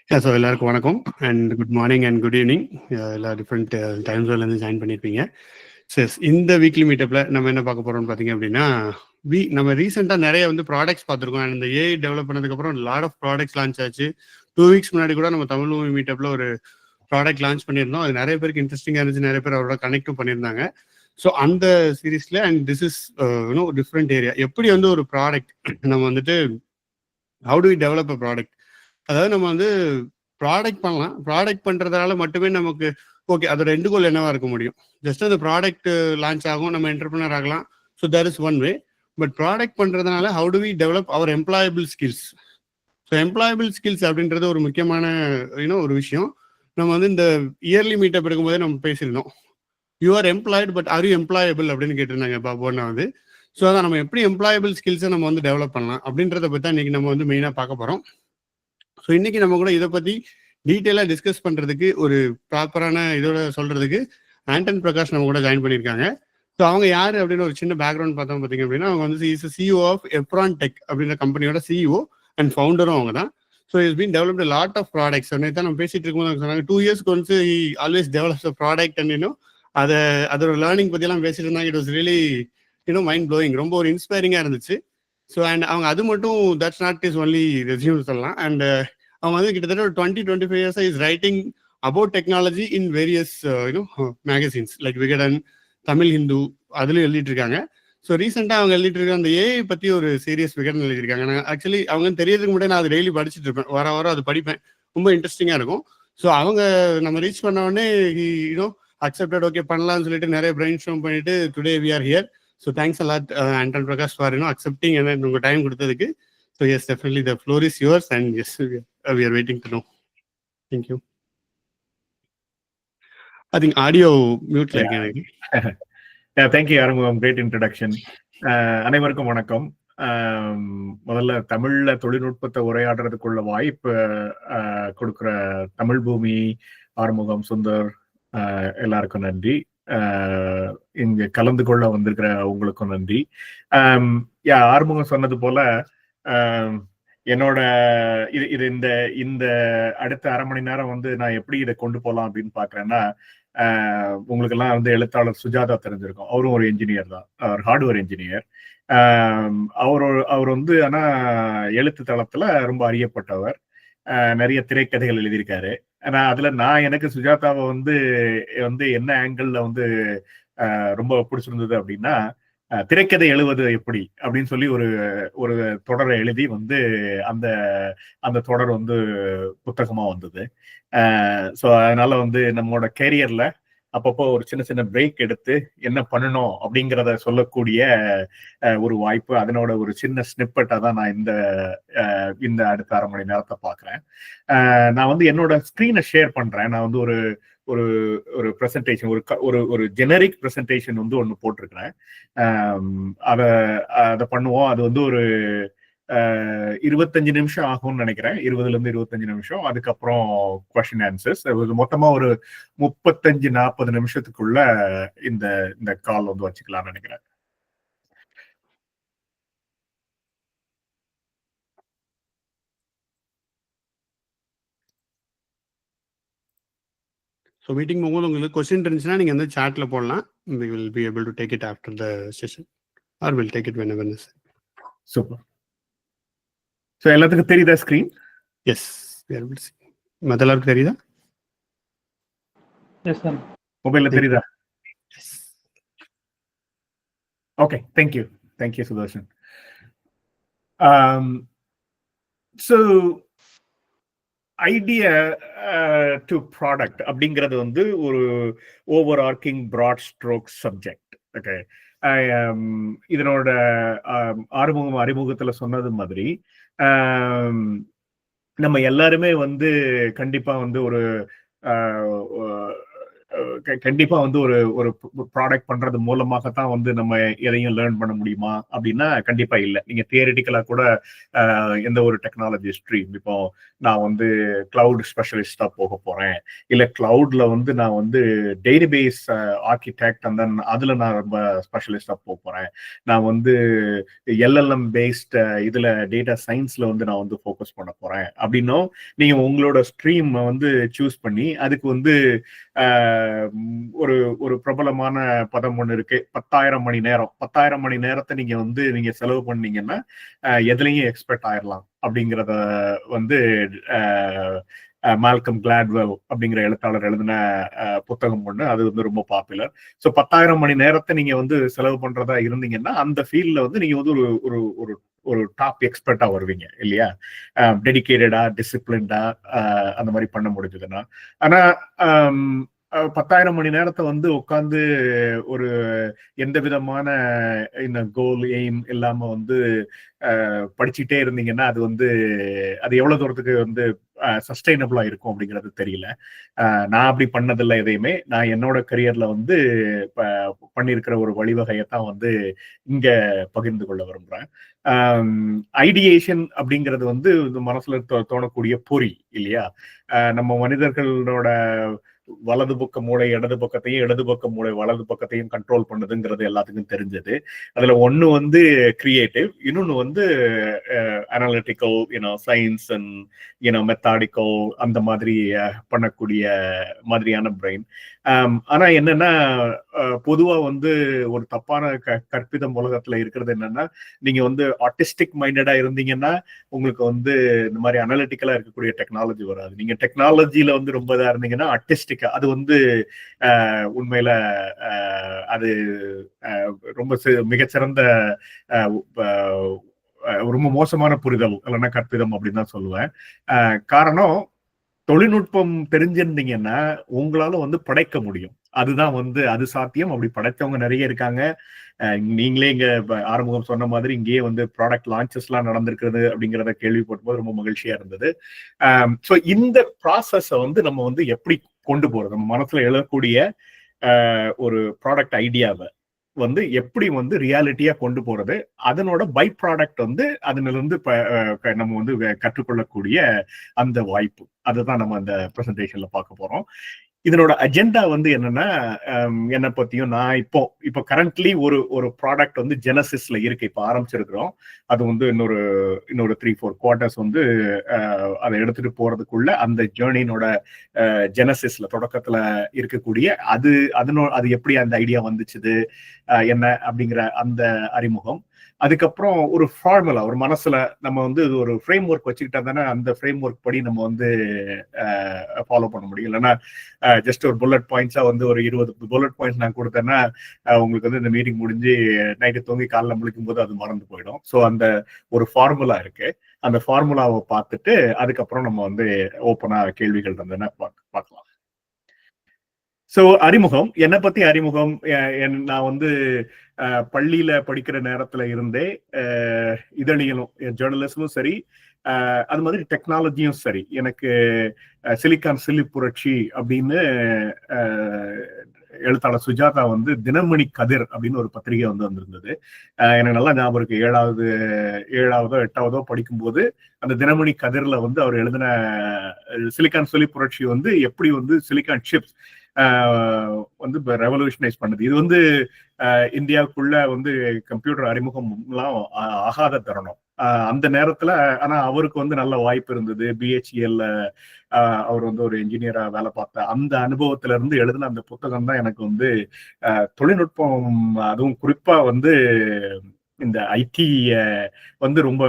So எல்லாருக்கும் வணக்கம் and good morning and good evening. எல்லா டிஃப்ரெண்ட் டைம் ஜோன்லேருந்து ஜாயின் பண்ணியிருப்பீங்க. சரி, இந்த வீக்லி மீட்டப்பில் நம்ம என்ன பார்க்க போகிறோம்னு பார்த்தீங்க அப்படின்னா, நம்ம ரீசெண்டாக நிறைய வந்து ப்ராடக்ட்ஸ் பார்த்துருக்கோம். அண்ட் இந்த ஏஐ டெவலப் பண்ணதுக்கப்புறம் லாட் ஆஃப் ப்ராடக்ட்ஸ் லான்ச் ஆச்சு. 2 வீக்ஸ் முன்னாடி கூட நம்ம தமிழ் மூவி மீட்டப்பில் ஒரு ப்ராடக்ட் லான்ச் பண்ணியிருந்தோம். அது நிறைய பேருக்கு இன்ட்ரெஸ்டிங்காக இருந்துச்சு, நிறைய பேர் அவரோட கனெக்டும் பண்ணியிருந்தாங்க. ஸோ அந்த சீரீஸில் and this is different area. எப்படி வந்து ஒரு ப்ராடக்ட் நம்ம வந்துட்டு how do we develop a product, அதாவது நம்ம வந்து ப்ராடக்ட் பண்ணலாம். ப்ராடக்ட் பண்ணுறதால மட்டுமே நமக்கு ஓகே அதோட எண்டு கோல் என்னவா இருக்க முடியும்? ஜஸ்ட் அந்த ப்ராடக்ட் லான்ச் ஆகும், நம்ம என்டர்பிரினர் ஆகலாம். So that is one way. But product பண்ணுறதுனால how do we develop our employable skills. So employable skills அப்படின்றது ஒரு முக்கியமான ஒரு விஷயம். நம்ம வந்து இந்த இயர்லி மீட்டப் எடுக்கும்போதே நம்ம பேசியிருந்தோம். You are employed but are you employable அப்படின்னு கேட்டிருந்தாங்க பாபோன்னா வந்து. ஸோ அதான் நம்ம எப்படி எம்ப்ளாயபிள் ஸ்கில்ஸை நம்ம வந்து டெவலப் பண்ணலாம் அப்படின்றத பற்றி தான் இன்னைக்கு நம்ம வந்து மெயினாக பார்க்க போகிறோம். ஸோ இன்னைக்கு நம்ம கூட இதை பற்றி டீட்டெயிலாக டிஸ்கஸ் பண்ணுறதுக்கு, ஒரு ப்ராப்பரான இதோட சொல்கிறதுக்கு ஆண்டன் பிரகாஷ் நம்ம கூட ஜாயின் பண்ணியிருக்காங்க. ஸோ அவங்க யார் அப்படின்னு ஒரு சின்ன பேக்ரவுண்ட் பார்த்தோம் பார்த்தீங்க அப்படின்னா, அவங்க வந்து சிஇஓ ஆஃப் எப்ரான் டெக் அப்படின்ற கம்பெனியோட சிஇஓ அண்ட் ஃபவுண்டரும் அவங்க தான். So is been developed lot of products. நேற்று நம்ம பேசிட்டு இருக்கும்போது சொன்னாங்க 2 இயர்ஸ்க்கு வந்து always develops a product and அதோட லேர்னிங் பற்றியெல்லாம் பேசிட்டு இருந்தாங்க. It was really mind blowing, ரொம்ப ஒரு இன்ஸ்பைரிங்காக இருந்துச்சு. ஸோ அண்ட் அவங்க அது மட்டும் that's not is only resume சொல்லலாம். அண்ட் அவங்க வந்து கிட்டத்தட்ட ஒரு 20-25 இயர்ஸாக is writing about technology in various magazines like Vikatan, Tamil Hindu, அதுலேயும் எழுதிட்டு இருக்காங்க. ஸோ ரீசெண்டாக அவங்க எழுதிட்டு இருக்க அந்த ஏஐ பற்றி ஒரு சீரியஸ் விகடன் எழுதியிருக்காங்க. நான் ஆக்சுவலி அவங்க தெரியறதுக்கு முன்னாடி நான் அது டெய்லி படிச்சுட்டு இருப்பேன், வாரம் அது படிப்பேன், ரொம்ப இன்ட்ரெஸ்டிங்காக இருக்கும். ஸோ அவங்க நம்ம ரீச் பண்ண உடனே அக்செப்டட், ஓகே பண்ணலாம்னு சொல்லிட்டு நிறைய பிரெயின் ஸ்டார்ம் பண்ணிட்டு today we are here. So thanks a lot Anton Prakash for accepting and உங்கள் டைம் கொடுத்ததுக்கு. So yes, definitely the floor is yours and yes we are waiting to know. Thank you. I think audio mute like எனக்கு. Thank you Arumugam, great introduction. அனைவருக்கும் வணக்கம். முதல்ல தமிழ்ல தொழில்நுட்பத்தை உரையாடுறதுக்குள்ள வாய்ப்பு கொடுக்குற தமிழ் பூமி, ஆறுமுகம், சுந்தர் எல்லாருக்கும் நன்றி. இங்க கலந்து கொள்ள வந்திருக்கிற உங்களுக்கும் நன்றி. ஆறுமுகம் சொன்னது போல என்னோட இது இந்த அடுத்த அரை மணி நேரம் வந்து நான் எப்படி இதை கொண்டு போகலாம் அப்படின்னு பாக்குறேன்னா, உங்களுக்கு எல்லாம் வந்து எழுத்தாளர் சுஜாதா தெரிஞ்சிருக்கும். அவரும் ஒரு என்ஜினியர் தான், அவர் ஹார்ட்வேர் என்ஜினியர். அவர் வந்து ஆனா எழுத்து தளத்துல ரொம்ப அறியப்பட்டவர். நிறைய திரைக்கதைகள் எழுதியிருக்காரு. நான் எனக்கு சுஜாதாவை வந்து என்ன ஆங்கிள் வந்து ரொம்ப பிடிச்சிருந்தது அப்படின்னா, திரைக்கதை எழுவது எப்படி அப்படின்னு சொல்லி ஒரு தொடரை எழுதி வந்து அந்த தொடர் வந்து புத்தகமா வந்தது. ஸோ அதனால வந்து நம்மளோட கேரியர்ல அப்பப்போ ஒரு சின்ன சின்ன பிரேக் எடுத்து என்ன பண்ணணும் அப்படிங்கிறத சொல்லக்கூடிய ஒரு வாய்ப்பு, அதனோட ஒரு சின்ன ஸ்னிப்பட்டா தான் நான் இந்த அடுத்த அரை மணி நேரத்தை பாக்குறேன். நான் வந்து என்னோட ஸ்கிரீனை ஷேர் பண்றேன். நான் வந்து ஒரு ப்ரெசன்டேஷன், ஒரு ஜெனரிக் ப்ரெசன்டேஷன் வந்து ஒன்று போட்டிருக்கிறேன். அதை பண்ணுவோம். அது வந்து ஒரு 25 நிமிஷம் ஆகும்னு நினைக்கிறேன், 20-25 நிமிஷம். அதுக்கப்புறம் கொஸ்டின் ஆன்சர்ஸ். மொத்தமா ஒரு 35-40 நிமிஷத்துக்குள்ள இந்த கால் வந்து வச்சுக்கலாம்னு நினைக்கிறேன். ஸோ மீட்டிங் போகும்போது உங்களுக்கு கொஸ்டின் இருந்துச்சுன்னா நீங்கள் வந்து சாட்ல போடலாம். we will be able to take it after the session or we'll take it whenever necessary. Super. So எல்லாத்துக்கும் தெரியுதா ஸ்கிரீன்? எஸ், மற்ற எல்லாருக்கும் தெரியுதா? Yes sir. மொபைல்ல தெரியுதா? Okay, thank you Sudarshan. So idea to product அப்படிங்கிறது வந்து ஒரு overarching broad stroke subject. Okay, இதனோட அறிமுகத்துல சொன்னது மாதிரி நம்ம எல்லாருமே வந்து கண்டிப்பா வந்து ஒரு கண்டிப்பா வந்து ஒரு ஒரு ப்ராடக்ட் பண்றது மூலமாகத்தான் வந்து நம்ம எதையும் லேர்ன் பண்ண முடியுமா அப்படின்னா கண்டிப்பா இல்லை. நீங்க தியரிட்டிக்கலா கூட எந்த ஒரு டெக்னாலஜி ஸ்ட்ரீம், இப்போ நான் வந்து கிளவுட் ஸ்பெஷலிஸ்டா போக போறேன், இல்ல கிளவுட்ல வந்து நான் வந்து டேட்டாபேஸ் ஆர்கிடெக்ட் அந்த அதுல நான் ரொம்ப ஸ்பெஷலிஸ்டா போக போறேன், நான் வந்து எல்எல்எம் பேஸ்ட் இதுல டேட்டா சயின்ஸ்ல வந்து நான் வந்து ஃபோக்கஸ் பண்ண போறேன் அப்படின்னும் நீங்க உங்களோட ஸ்ட்ரீம் வந்து சூஸ் பண்ணி அதுக்கு வந்து ஒரு ஒரு பிரபலமான பதம் ஒண்ணு இருக்கு, 10,000 மணி நேரம். 10,000 மணி நேரத்தை நீங்க வந்து நீங்க செலவு பண்ணீங்கன்னா எதுலையும் எக்ஸ்பர்ட் ஆயிடலாம் அப்படிங்கிறத வந்து மால்கம் கிளாட்வெல் அப்படிங்கிற எழுத்தாளர் எழுதின புத்தகம் ஒண்ணு, அது வந்து ரொம்ப பாப்புலர். ஸோ 10,000 மணி நேரத்தை நீங்க வந்து செலவு பண்றதா இருந்தீங்கன்னா அந்த ஃபீல்ட்ல வந்து நீங்க வந்து ஒரு ஒரு ஒரு ஒரு டாப் எக்ஸ்பர்ட்டா வருவீங்க இல்லையா, டெடிகேட்டடா டிசிப்ளின்டா அந்த மாதிரி பண்ண முடிஞ்சதுன்னா. ஆனா 10,000 மணி நேரத்தை வந்து உட்காந்து ஒரு எந்த விதமான இந்த கோல் எய்ம் இல்லாம வந்து படிச்சுட்டே இருந்தீங்கன்னா அது வந்து அது எவ்வளவு தூரத்துக்கு வந்து சஸ்டைனபிளா இருக்கும் அப்படிங்கிறது தெரியல. நான் அப்படி பண்ணதில்லை எதையுமே. நான் என்னோட கரியர்ல வந்து பண்ணியிருக்கிற ஒரு வழிவகையத்தான் வந்து இங்க பகிர்ந்து கொள்ள விரும்புறேன். ஐடியேஷன் அப்படிங்கிறது வந்து மனசுல தோணக்கூடிய பொறி இல்லையா. நம்ம மனிதர்களோட வலது பக்க மூளை இடது பக்கத்தையும், இடது பக்க மூளை வலது பக்கத்தையும் கண்ட்ரோல் பண்ணுதுங்கிறது எல்லாத்துக்கும் தெரிஞ்சது. அதுல ஒண்ணு வந்து கிரியேட்டிவ், இன்னொன்னு வந்து அனாலிட்டிக்கல், சயின்ஸ் அண்ட் மெத்தாடிக்கல் அந்த மாதிரி பண்ணக்கூடிய மாதிரியான பிரெயின். ஆனா என்னன்னா பொதுவா வந்து ஒரு தப்பான கற்பிதம் உலகத்துல இருக்கிறது என்னன்னா, நீங்க வந்து ஆர்டிஸ்டிக் மைண்டடா இருந்தீங்கன்னா உங்களுக்கு வந்து இந்த மாதிரி அனாலிட்டிக்கலா இருக்கக்கூடிய டெக்னாலஜி வராது. நீங்க டெக்னாலஜில வந்து ரொம்ப இதா இருந்தீங்கன்னா ஆர்டிஸ்டிக்கா அது வந்து உண்மையில அது ரொம்ப மிகச்சிறந்த ரொம்ப மோசமான புரிதல் இல்லைன்னா கற்பிதம் அப்படின்னு தான் சொல்லுவேன். காரணம், தொழில்நுட்பம் தெரிஞ்சிருந்தீங்கன்னா உங்களால வந்து படைக்க முடியும். அதுதான் வந்து அது சாத்தியம். அப்படி படைத்தவங்க நிறைய இருக்காங்க. நீங்களே இங்க ஆறுமுகம் சொன்ன மாதிரி இங்கேயே வந்து ப்ராடக்ட் லான்ச்சஸ் எல்லாம் நடந்திருக்கிறது அப்படிங்கிறத கேள்விப்படும் போது ரொம்ப மகிழ்ச்சியா இருந்தது. ஸோ இந்த ப்ராசஸ வந்து நம்ம வந்து எப்படி கொண்டு போறது, நம்ம மனசுல எழக்கூடிய ஒரு ப்ராடக்ட் ஐடியாவை வந்து எப்படி வந்து ரியாலிட்டியா கொண்டு போறது, அதனோட பை ப்ராடக்ட் வந்து அதுல இருந்து நம்ம வந்து கற்றுக்கொள்ளக்கூடிய அந்த வாய்ப்பு, அதுதான் நம்ம அந்த பிரசன்டேஷன்ல பார்க்க போறோம். இதனோட அஜெண்டா வந்து என்னன்னா, என்னை பத்தியும் நான் இப்போ கரண்ட்லி ஒரு ப்ராடக்ட் வந்து ஜெனசிஸ்ல இருக்கு, இப்போ ஆரம்பிச்சிருக்கிறோம். அது வந்து இன்னொரு 3-4 குவார்டர்ஸ் வந்து அதை எடுத்துட்டு போறதுக்குள்ள அந்த ஜேர்னினோட ஜெனசிஸ்ல தொடக்கத்துல இருக்கக்கூடிய அது எப்படி அந்த ஐடியா வந்துச்சுது என்ன அப்படிங்கிற அந்த அறிமுகம். அதுக்கப்புறம் ஒரு ஃபார்முலா, ஒரு மனசுல நம்ம வந்து ஒரு ஃப்ரேம் ஒர்க் வச்சுக்கிட்டா தானே அந்த ஃப்ரேம் ஒர்க் படி நம்ம வந்து ஃபாலோ பண்ண முடியும். இல்லைன்னா ஜஸ்ட் ஒரு புல்லட் பாயிண்ட்ஸா வந்து ஒரு 20 புல்லட் பாயிண்ட்ஸ் நான் கொடுத்தேன்னா உங்களுக்கு வந்து இந்த மீட்டிங் முடிஞ்சு நைட்டு தூங்கி காலைல முழிக்கும் போது அது மறந்து போயிடும். ஸோ அந்த ஒரு ஃபார்முலா இருக்கு. அந்த ஃபார்முலாவை பார்த்துட்டு அதுக்கப்புறம் நம்ம வந்து ஓப்பனா கேள்விகள் இருந்ததுன்னா பார்க்கலாம். ஸோ அறிமுகம், என்னை பத்தி அறிமுகம், நான் வந்து பள்ளியில படிக்கிற நேரத்துல இருந்தே இதழியலும் ஜேர்னலிசமும் சரி, அது மாதிரி டெக்னாலஜியும் சரி, எனக்கு சிலிக்கான் சில்லி புரட்சி அப்படின்னு எழுத்தாளர் சுஜாதா வந்து தினமணி கதிர் அப்படின்னு ஒரு பத்திரிகை வந்து வந்திருந்தது. எனக்கு நல்லா ஞாபகம் இருக்கு. 7ஆவதோ 8ஆவதோ படிக்கும்போது அந்த தினமணி கதிர்ல வந்து அவர் எழுதின சிலிக்கான் சில்லி புரட்சி வந்து எப்படி வந்து சிலிக்கான் சிப்ஸ் வந்து ரெவல்யூஷனைஸ் பண்ணுது. இது வந்து இந்தியாவுக்குள்ள வந்து கம்ப்யூட்டர் அறிமுகம் எல்லாம் ஆகாத தருணம் அந்த நேரத்துல. ஆனா அவருக்கு வந்து நல்ல வாய்ப்பு இருந்தது. பிஹெச்இஎல்ல அவர் வந்து ஒரு இன்ஜினியரா வேலை பார்த்த அந்த அனுபவத்துல இருந்து எழுதின அந்த புத்தகம் தான் எனக்கு வந்து தொழில்நுட்பம், அதுவும் குறிப்பா வந்து இந்த ஐடி வந்து ரொம்ப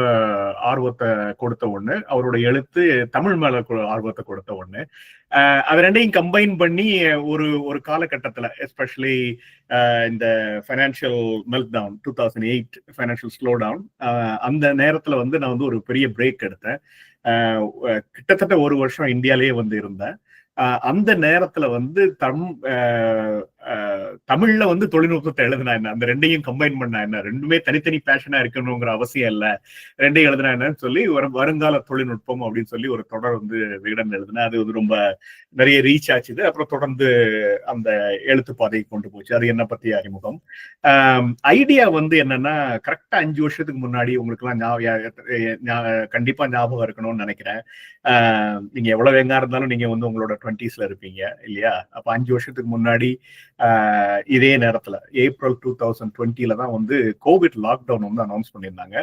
ஆர்வத்தை கொடுத்த ஒண்ணு. அவரோட எழுத்து தமிழ் மேல ஆர்வத்தை கொடுத்த ஒண்ணு. அது ரெண்டையும் கம்பைன் பண்ணி ஒரு காலகட்டத்துல, எஸ்பெஷலி இந்த financial meltdown 2008 financial slowdown, அந்த நேரத்துல வந்து நான் வந்து ஒரு பெரிய பிரேக் எடுத்தேன். கிட்டத்தட்ட 1 வருஷம் இந்தியாலேயே வந்து இருந்தேன். அந்த நேரத்துல வந்து தமிழ்ல வந்து தொழில்நுட்பத்தை எழுதுனா என்ன, அந்த ரெண்டையும் கம்பைன் பண்ணா என்ன, ரெண்டுமே தனித்தனி பேஷனா இருக்கணுங்கிற அவசியம் இல்ல, ரெண்டையும் எழுதுனா என்னன்னு சொல்லி வருங்கால தொழில்நுட்பம் அப்படின்னு சொல்லி ஒரு தொடர் வந்து விகடன் எழுதுனா. அது வந்து ரொம்ப நிறைய ரீச் ஆச்சுது. அப்புறம் தொடர்ந்து அந்த எழுத்து பாதையை கொண்டு போச்சு. அது என்ன பத்திய அறிமுகம். ஐடியா வந்து என்னன்னா, கரெக்டா 5 வருஷத்துக்கு முன்னாடி உங்களுக்கு எல்லாம் கண்டிப்பா ஞாபகம் இருக்கணும்னு நினைக்கிறேன். நீங்க எவ்வளவு எங்கா இருந்தாலும் நீங்க வந்து உங்களோட 20ஸ்ல இருப்பீங்க இல்லையா? அப்ப 5 வருஷத்துக்கு முன்னாடி இதே நேரத்துல ஏப்ரல் 2020ல தான் வந்து கோவிட் லாக்டவுன் வந்து அனௌன்ஸ் பண்ணியிருந்தாங்க.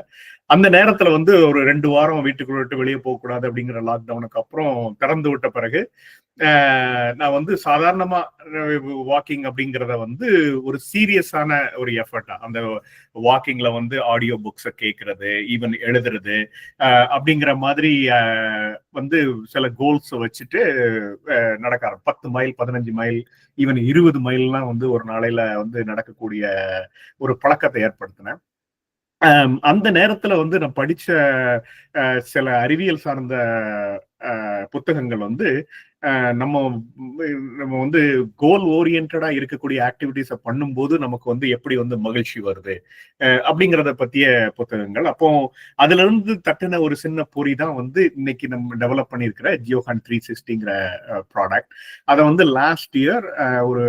அந்த நேரத்துல வந்து ஒரு 2 வாரம் வீட்டுக்குள்ள விட்டு வெளியே போக கூடாது அப்படிங்கிற லாக்டவுனுக்கு அப்புறம் திறந்து விட்ட பிறகு நான் வந்து சாதாரணமா வாக்கிங் அப்படிங்கிறத வந்து ஒரு சீரியஸான ஒரு எஃபர்ட்டா, அந்த வாக்கிங்ல வந்து ஆடியோ புக்ஸை கேட்கறது, ஈவன் எழுதுறது அப்படிங்கிற மாதிரி வந்து சில கோல்ஸ் வச்சுட்டு நடக்க 10 மைல் 15 மைல் ஈவன் 20 மைல்லாம் வந்து ஒரு நாளையில வந்து நடக்கக்கூடிய ஒரு பழக்கத்தை ஏற்படுத்தினேன். அந்த நேரத்துல வந்து நான் படிச்ச சில அறிவியல் சார்ந்த புத்தகங்கள் வந்து நம்ம வந்து கோல் ஓரியன்டா இருக்கக்கூடிய ஆக்டிவிட்டிஸை பண்ணும்போது நமக்கு வந்து எப்படி வந்து மகிழ்ச்சி வருது அப்படிங்கிறத பத்திய புத்தகங்கள். அப்போ அதுல இருந்து தட்டின ஒரு சின்ன பொறி தான் வந்து இன்னைக்கு நம்ம டெவலப் பண்ணியிருக்கிற ஜியோகான் 360ங்கிற ப்ராடக்ட். அதை வந்து லாஸ்ட் இயர் ஒரு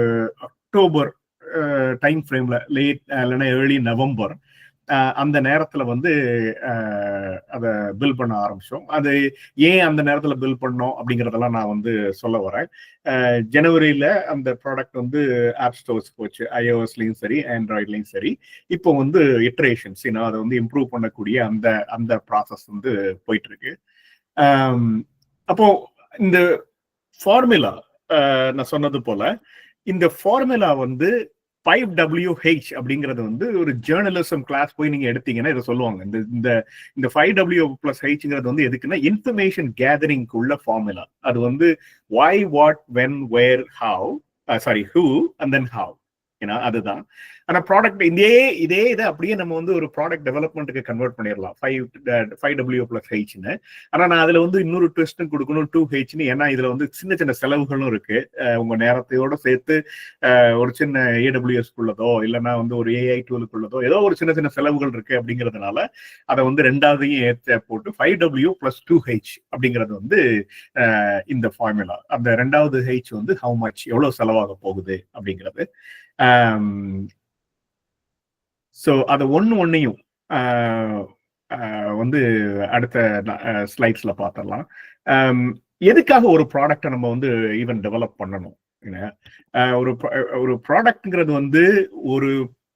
அக்டோபர் டைம் ஃப்ரேம்ல லேட் இல்லைன்னா ஏர்லி நவம்பர் அந்த நேரத்துல வந்து அதை பில் பண்ண ஆரம்பிச்சோம். அது ஏன் அந்த நேரத்துல பில் பண்ணோம் அப்படிங்கறதெல்லாம் நான் வந்து சொல்ல வரேன். ஜனவரியில அந்த ப்ராடக்ட் வந்து ஆப் ஸ்டோர்ஸ் போச்சு, iOSலயும் சரி ஆண்ட்ராய்ட்லயும் சரி. இப்போ வந்து இட்ரேஷன்ஸ் அதை வந்து இம்ப்ரூவ் பண்ணக்கூடிய அந்த ப்ராசஸ் வந்து போயிட்டு இருக்கு. அப்போ இந்த ஃபார்முலா நான் சொன்னது போல இந்த ஃபார்முலா வந்து 5WH அப்படிங்கிறது வந்து ஒரு ஜேர்னலிசம் கிளாஸ் போய் நீங்க எடுத்தீங்கன்னா இதை சொல்லுவாங்க. இந்த 5W+Hங்கிறது வந்து எதுக்குன்னா இன்ஃபர்மேஷன் கேதரிங்க்கு உள்ள ஃபார்முலா. அது வந்து why, what, when, where, how, who and then how. அதுதான். ஆனா ப்ராடக்ட் இதே இதை அப்படியே நம்ம வந்து ஒரு ப்ராடக்ட் டெவலப்மெண்ட்டுக்கு கன்வெர்ட் பண்ணிடலாம் 5W+Hன்னு. ஆனா நான் அதுல வந்து இன்னொரு ட்விஸ்டும் கொடுக்கணும் 2Hன்னு. ஏன்னா இதுல வந்து சின்ன சின்ன செலவுகளும் இருக்கு. உங்க நேரத்தையோட சேர்த்து ஒரு சின்ன AWS உள்ளதோ இல்லைன்னா வந்து ஒரு AI டூலுக்குள்ளதோ ஏதோ ஒரு சின்ன சின்ன செலவுகள் இருக்கு அப்படிங்கிறதுனால அதை வந்து ரெண்டாவதையும் ஏற்ற போட்டு 5W+2H அப்படிங்கிறது வந்து இந்த ஃபார்முலா. அந்த ரெண்டாவது H வந்து ஹவு மச், எவ்வளவு செலவாக போகுது அப்படிங்கிறது. ஸோ அதை ஒன்னையும் வந்து அடுத்த ஸ்லைட்ஸ்ல பார்த்துடலாம். எதுக்காக ஒரு ப்ராடக்டை நம்ம வந்து ஈவன் டெவலப் பண்ணணும்? ஒரு ப்ராடக்ட்ங்கிறது வந்து ஒரு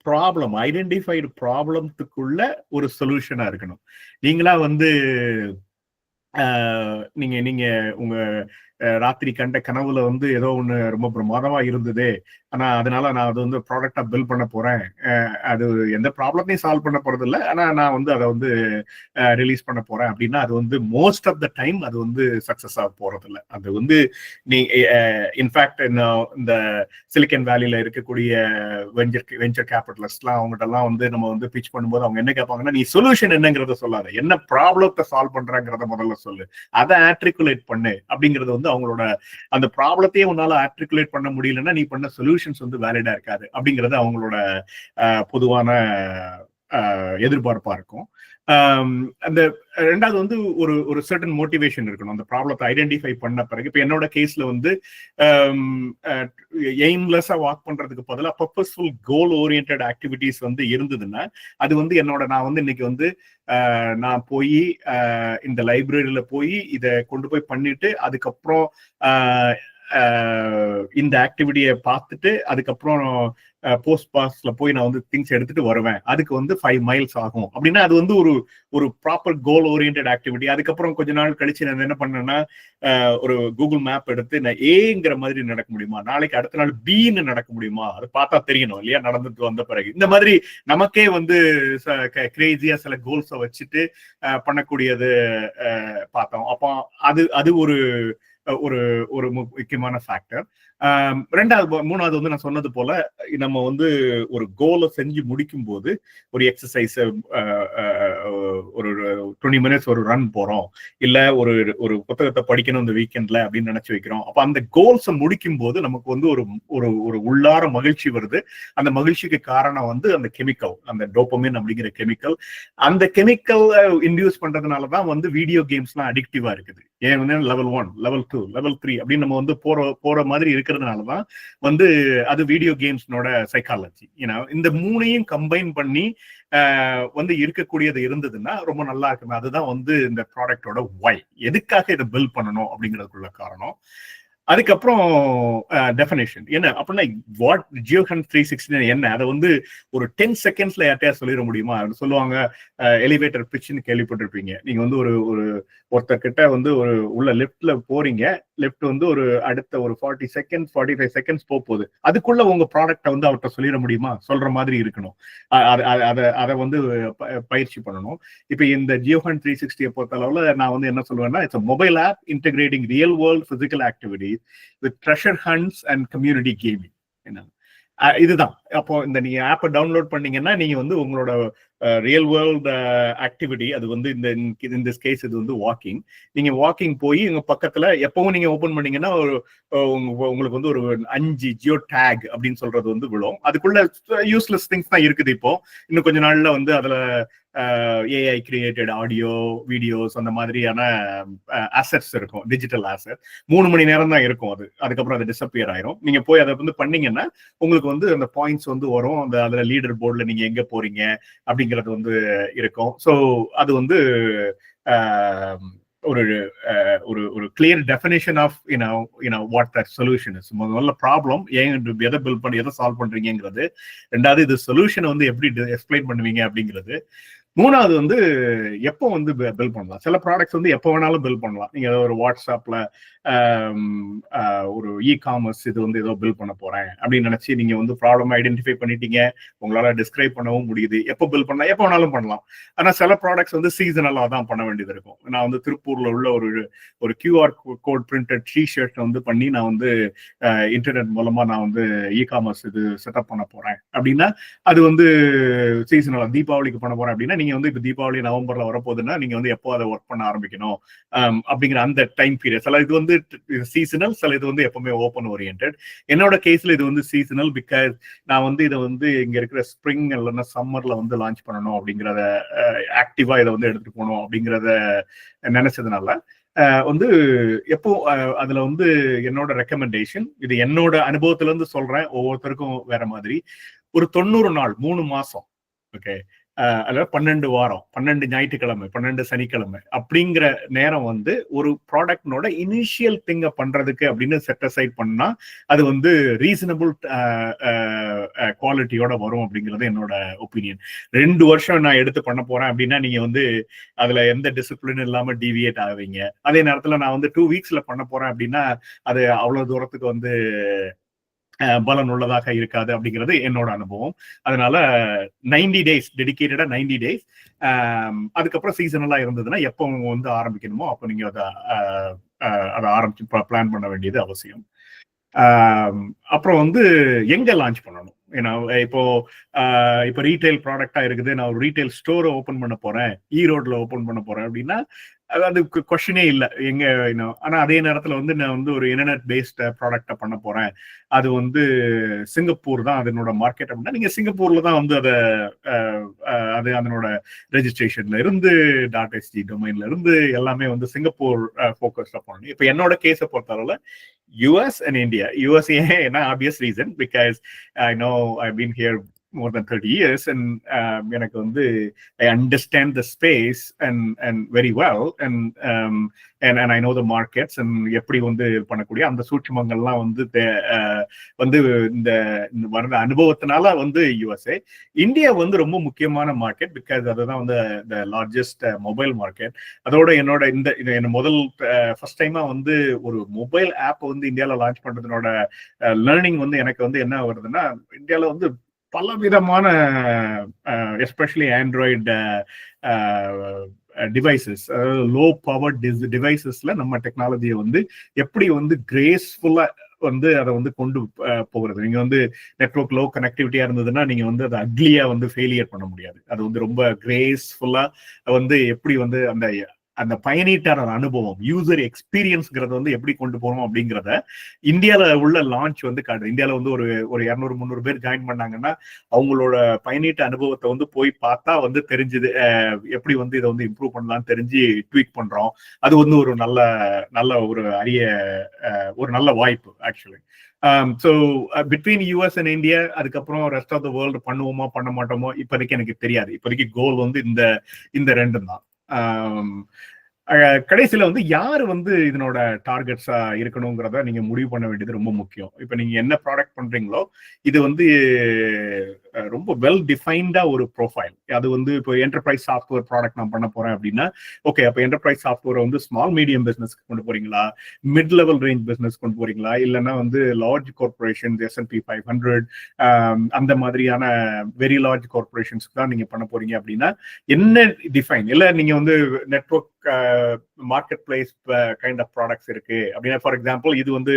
ப்ராப்ளம், ஐடென்டிஃபைடு ப்ராப்ளத்துக்குள்ள ஒரு சொல்யூஷனா இருக்கணும். நீங்களா வந்து நீங்க உங்க ராத்திரி கண்ட கனவுல வந்து ஏதோ ஒண்ணு ரொம்ப பிரமாதமா இருந்தது, ஆனா அதனால நான் அது வந்து ப்ராடக்டா பில்ட் பண்ண போறேன், அது எந்த ப்ராப்ளத்தையும் சால்வ் பண்ண போறது இல்லை, ஆனா நான் வந்து அதை வந்து ரிலீஸ் பண்ண போறேன் அப்படின்னா அது வந்து மோஸ்ட் ஆஃப் த டைம் அது வந்து சக்சஸ் ஆக போறது இல்லை. அது வந்து இன்ஃபேக்ட் இந்த சிலிக்கன் வேலியில இருக்கக்கூடிய வெஞ்சர் கேபிட்டலிஸ்ட்லாம் அவங்ககிட்ட எல்லாம் வந்து நம்ம வந்து பிச் பண்ணும்போது அவங்க என்ன கேட்பாங்கன்னா, நீ சொல்யூஷன் என்னங்கிறத சொல்லாத, என்ன ப்ராப்ளத்தை சால்வ் பண்றங்கிறத முதல்ல சொல்லு, அதை ஆர்டிகுலேட் பண்ணு அப்படிங்கறது வந்து அவங்களோட அந்த ப்ராப்ளத்தையே உன்னால ஆர்டிகுலேட் பண்ண முடியலன்னா நீ பண்ண சொல்யூஷன்ஸ் வந்து வேலிடா இருக்காது அப்படிங்கறது அவங்களோட பொதுவான எதிர்பார்ப்பா இருக்கும். அந்த ரெண்டாவது வந்து ஒரு சர்டன் மோட்டிவேஷன் இருக்கணும். அந்த ப்ராப்ளத்தை ஐடென்டிஃபை பண்ண பிறகு, இப்ப என்னோட கேஸ்ல வந்து எய்ம்லெஸ்ஸா வாக் பண்றதுக்கு பதிலாக பர்பஸ்ஃபுல் கோல் ஓரியன்டட் ஆக்டிவிட்டிஸ் வந்து இருந்ததுன்னா அது வந்து நான் வந்து இன்னைக்கு வந்து நான் போய் இந்த லைப்ரரியில போய் இதை கொண்டு போய் பண்ணிட்டு அதுக்கப்புறம் இந்த ஆக்டிவிட்டியை பார்த்துட்டு அதுக்கப்புறம் போஸ்ட் பாஸ்ல போய் நான் வந்து திங்ஸ் எடுத்துட்டு வருவேன், அதுக்கு வந்து 5 மைல்ஸ் ஆகும் அப்படின்னா அது வந்து ஒரு ப்ராப்பர் கோல் ஓரியன்டட் ஆக்டிவிட்டி. அதுக்கப்புறம் கொஞ்ச நாள் கழிச்சு நான் என்ன பண்ணேன்னா ஒரு கூகுள் மேப் எடுத்து நான் ஏங்கிற மாதிரி நடக்க முடியுமா, நாளைக்கு அடுத்த நாள் பின்னு நடக்க முடியுமா, அது பார்த்தா தெரியணும் இல்லையா நடந்துட்டு வந்த பிறகு. இந்த மாதிரி நமக்கே வந்து கிரேசியா சில கோல்ஸை வச்சுட்டு பண்ணக்கூடியது பார்த்தோம். அப்போ அது ஒரு ஒரு ஒரு முக்கியமான ஃபேக்டர். மூணாவது வந்து நான் சொன்னது போல நம்ம வந்து ஒரு கோலை செஞ்சு முடிக்கும் போது ஒரு எக்ஸசைஸ், ஒரு 20 minutes ஒரு ரன் போறோம், இல்ல ஒரு ஒரு புத்தகத்தை படிக்கணும் இந்த வீக்கெண்ட்ல அப்படின்னு நினைச்சு வைக்கிறோம். அப்ப அந்த கோல்ஸை முடிக்கும் போது நமக்கு வந்து ஒரு ஒரு உள்ளார மகிழ்ச்சி வருது. அந்த மகிழ்ச்சிக்கு காரணம் வந்து அந்த கெமிக்கல், அந்த டோபமின் அப்படிங்கிற கெமிக்கல். அந்த கெமிக்கல் இன்டியூஸ் பண்றதுனாலதான் வந்து வீடியோ கேம்ஸ் எல்லாம் அடிக்டிவா இருக்குது. ஏன் வந்து level 1, level 2, level 3 அப்படின்னு நம்ம வந்து போற மாதிரி இருக்கிறதுனாலதான் வந்து அது வீடியோ கேம்ஸ்னோட சைக்காலஜி. இந்த மூணையும் கம்பைன் பண்ணி வந்து இருக்கக்கூடியது இருந்ததுன்னா ரொம்ப நல்லா இருக்குமே. அதுதான் வந்து இந்த ப்ராடக்டோட வை, எதுக்காக இதை பில்ட் பண்ணணும் அப்படிங்கிறதுக்குள்ள காரணம். அதுக்கப்புறம் டெஃபினேஷன் என்ன அப்படின்னா, வாட் ஜியோஹண்ட் 360 என்ன, அதை வந்து ஒரு 10 secondsல யார்ட்டையா சொல்லிட முடியுமா? சொல்லுவாங்க எலிவேட்டர் பிட்ச்னு கேள்விப்பட்டிருப்பீங்க. நீங்க வந்து ஒருத்தர்கிட்ட வந்து ஒரு உள்ள லெஃப்ட்ல போறீங்க, லெஃப்ட் வந்து ஒரு அடுத்த ஒரு 40 seconds 45 seconds போகுது, அதுக்குள்ள உங்க ப்ராடக்டை வந்து அவர்கிட்ட சொல்லிட முடியுமா? சொல்ற மாதிரி இருக்கணும். அதை வந்து பயிற்சி பண்ணணும். இப்ப இந்த ஜியோஹண்ட் 360 பொறுத்த அளவுல நான் வந்து என்ன சொல்லுவேன்னா, it's mobile app integrating real world physical activity with treasure hunts and community gaming. இதுதான். அப்போ இந்த நீங்க ஆப்பை டவுன்லோட் பண்ணீங்கன்னா நீங்க வந்து உங்களோட ரியல் வேர்ல்ட் ஆக்டிவிட்டி, அது வந்து இந்த கேஸ் இது வந்து வாக்கிங். நீங்க வாக்கிங் போய் உங்க பக்கத்துல எப்பவும் நீங்க ஓபன் பண்ணீங்கன்னா உங்களுக்கு வந்து ஒரு 5 ஜியோ டேக் அப்படின்னு சொல்றது வந்து விழும். அதுக்குள்ள யூஸ்லெஸ் திங்ஸ் தான் இருக்குது. இப்போ இன்னும் கொஞ்ச நாள்ல வந்து அதுல ஏஐ கிரியேட்டட் ஆடியோ, வீடியோஸ், அந்த மாதிரியான அசெட்ஸ் இருக்கும், டிஜிட்டல் அசெட். 3 மணி நேரம் தான் இருக்கும் அது. அதுக்கப்புறம் அது டிஸப்பியர் ஆயிரும். நீங்க போய் அதை வந்து பண்ணீங்கன்னா உங்களுக்கு வந்து அந்த பாயிண்ட்ஸ் வந்து வரும். அதுல லீடர் போர்ட்ல நீங்க எங்க போறீங்க அப்படிங்கிறது வந்து இருக்கும். ஸோ அது வந்து ஒரு ஒரு clear definition of what that solution is. முதல்ல ப்ராப்ளம் ஏன் எதை பில்ட் பண்ணி எதை சால்வ் பண்றீங்கிறது. ரெண்டாவது இது சொல்யூஷனை வந்து எப்படி எக்ஸ்பிளைன் பண்ணுவீங்க அப்படிங்கிறது. மூணாவது வந்து எப்போ வந்து பில்ட் பண்ணலாம். சில ப்ராடக்ட்ஸ் வந்து எப்போ வேணாலும் பில்ட் பண்ணலாம். நீங்க ஒரு வாட்ஸ்அப்ல ஒரு இ-காமர்ஸ் இது வந்து ஏதோ பில்ட் பண்ண போறேன் அப்படின்னு நினைச்சு நீங்க வந்து ப்ராப்ளம் ஐடென்டிஃபை பண்ணிட்டீங்க, உங்களால டிஸ்கிரைப் பண்ணவும் முடியுது. எப்போ பில்ட் பண்ணலாம், எப்போ வேணாலும் பண்ணலாம். ஆனா சில ப்ராடக்ட்ஸ் வந்து சீசனலா தான் பண்ண வேண்டியது இருக்கும். நான் வந்து திருப்பூர்ல உள்ள ஒரு கியூஆர் கோட் பிரிண்டட் டி-ஷர்ட் வந்து பண்ணி நான் வந்து இன்டர்நெட் மூலமா நான் வந்து இ-காமர்ஸ் இது செட்டப் பண்ண போறேன் அப்படின்னா அது வந்து சீசனலா. தீபாவளிக்கு பண்ண போறேன் அப்படின்னா நீங்க வந்து இப்ப தீபாவளி நவம்பர்ல வரப்போகுதுன்னா நீங்க வந்து எப்போ அதை ஒர்க் பண்ண ஆரம்பிக்கணும் அப்படிங்கிற அந்த டைம் பீரியட். சில இது வந்து சீசனல், சில இது வந்து எப்பவுமே ஓப்பன் ஓரியன்டட். என்னோட கேஸ்ல இது வந்து சீசனல், பிகாஸ் நான் வந்து இதை வந்து இங்க இருக்கிற ஸ்ப்ரிங் இல்லைன்னா சம்மர்ல வந்து லான்ச் பண்ணணும் அப்படிங்கிறத, ஆக்டிவா இதை வந்து எடுத்துட்டு போகணும் அப்படிங்கிறத நினைச்சதுனால வந்து எப்போ அதுல வந்து என்னோட ரெக்கமெண்டேஷன், இது என்னோட அனுபவத்துல இருந்து சொல்றேன், ஒவ்வொருத்தருக்கும் வேற மாதிரி. ஒரு 90 நாள் 3 மாசம், ஓகே, அதாவது 12 வாரம், 12 ஞாயிற்றுக்கிழமை, 12 சனிக்கிழமை அப்படிங்கிற நேரம் வந்து ஒரு ப்ராடக்ட்னோட இனிஷியல் திங்க பண்றதுக்கு அப்படின்னு செட் அசைட் பண்ணா அது வந்து ரீசனபிள் குவாலிட்டியோட வரும் அப்படிங்கிறது என்னோட ஒப்பீனியன். 2 வருஷம் நான் எடுத்து பண்ண போறேன் அப்படின்னா நீங்க வந்து அதுல எந்த டிசிப்ளின் இல்லாம டிவியேட் ஆவீங்க. அதே நேரத்துல நான் வந்து 2 வீக்ஸ்ல பண்ண போறேன் அப்படின்னா அது அவ்வளவு தூரத்துக்கு வந்து பலன் உள்ளதாக இருக்காது அப்படிங்கிறது என்னோட அனுபவம். அதனால 90 days டெடிகேட்டடா 90 days. அதுக்கப்புறம் சீசனலா இருந்ததுன்னா எப்போ வந்து ஆரம்பிக்கணுமோ அப்போ நீங்க அதை ஆரம்பிச்சு பிளான் பண்ண வேண்டியது அவசியம். அப்புறம் வந்து எங்க லான்ச் பண்ணணும். இப்போ ரீட்டைல் ப்ராடக்டா இருக்குது, நான் ஒரு ரீட்டைல் ஸ்டோரை ஓபன் பண்ண போறேன், ஈரோட்ல ஓபன் பண்ண போறேன் அப்படின்னா அது கொஸ்டினே இல்லை எங்க. ஆனா அதே நேரத்துல வந்து நான் வந்து ஒரு இன்டர்நெட் பேஸ்ட் ப்ராடக்டை பண்ண போறேன், அது வந்து சிங்கப்பூர் தான் அதனோட மார்க்கெட் அப்படின்னா நீங்க சிங்கப்பூர்ல தான் வந்து அது அதனோட ரெஜிஸ்ட்ரேஷன்ல இருந்து .sg டொமைன்ல இருந்து எல்லாமே வந்து சிங்கப்பூர் ஃபோக்கஸ்டா பண்ணணும். இப்ப என்னோட கேஸை பொறுத்தவரை US and India. US ஏன்னா obvious reason, because I know I've been here more than 30 years and எனக்கு வந்து I understand the space and very well and I know the markets and எப்படி வந்து பண்ணக்கூடிய அந்த சூட்சுமங்கள்லாம் வந்து இந்த வர அனுபவத்தினால வந்து USA. இந்தியா வந்து ரொம்ப முக்கியமான மார்க்கெட், பிகாஸ் அதுதான் வந்து the largest மொபைல் மார்க்கெட். அதோட என்ன முதல் ஃபர்ஸ்ட் டைமா வந்து ஒரு மொபைல் ஆப் வந்து இந்தியாவில் லான்ச் பண்றதுனோட லேர்னிங் வந்து எனக்கு வந்து என்ன வருதுன்னா, இந்தியாவில் வந்து பல விதமான எஸ்பெஷலி ஆண்ட்ராய்டு டிவைசஸ், அதாவது லோ பவர் டிவைசஸ்ல நம்ம டெக்னாலஜியை வந்து எப்படி வந்து கிரேஸ்ஃபுல்லா வந்து அதை வந்து கொண்டு போகிறது. நீங்க வந்து நெட்வொர்க் லோ கனெக்டிவிட்டியா இருந்ததுன்னா நீங்க வந்து அதை அக்லியா வந்து ஃபெயிலியர் பண்ண முடியாது. அது வந்து ரொம்ப கிரேஸ்ஃபுல்லா வந்து எப்படி வந்து அந்த அந்த பயனீட்டாளர் அனுபவம், யூசர் எக்ஸ்பீரியன்ஸ்ங்கிறத வந்து எப்படி கொண்டு போகணும் அப்படிங்கிறத இந்தியால உள்ள லான்ச் வந்து காட்டுது. இந்தியால வந்து ஒரு 200-300 பேர் ஜாயின் பண்ணாங்கன்னா அவங்களோட பயனீட்டு அனுபவத்தை வந்து போய் பார்த்தா வந்து தெரிஞ்சுது எப்படி வந்து இதை வந்து இம்ப்ரூவ் பண்ணலாம்னு தெரிஞ்சு ட்வீட் பண்றோம். அது வந்து ஒரு நல்ல ஒரு ஒரு நல்ல வாய்ப்பு actually. So between US and India, அதுக்கப்புறம் ரெஸ்ட் ஆஃப் த வேர்ல்டு பண்ணுவோமா பண்ண மாட்டோமோ இப்போதைக்கு எனக்கு தெரியாது. இப்போதைக்கு கோல் வந்து இந்த ரெண்டும் தான். கடைசியில வந்து யாரு வந்து இதனோட டார்கெட்ஸா இருக்கணுங்கிறத நீங்க முடிவு பண்ண வேண்டியது ரொம்ப முக்கியம். இப்ப நீங்க என்ன ப்ராடக்ட் பண்றீங்களோ இது வந்து ரொம்ப வெல் டிஃபைன்டா ஒரு ப்ரொஃபைல். அது வந்து இப்போ என்டர்பிரைஸ் சாஃப்ட்வேர் ப்ராடக்ட் நான் பண்ண போறேன் அப்படின்னா, ஓகே அப்போ என்டர்பிரைஸ் சாஃப்ட்வேர் வந்து ஸ்மால் மீடியம் பிசினஸ்க்கு கொண்டு போறீங்களா, மிட் லெவல் ரேஞ்ச் பிசினஸ் கொண்டு போறீங்களா, இல்லைன்னா வந்து லார்ஜ் கார்பரேஷன் S&P 500 அந்த மாதிரியான வெரி லார்ஜ் கார்பரேஷன்ஸ்க்கு தான் நீங்க பண்ண போறீங்க அப்படின்னா என்ன டிஃபைன் இல்லை. நீங்க வந்து network marketplace kind of products இருக்கு அப்படின்னா, ஃபார் எக்ஸாம்பிள் இது வந்து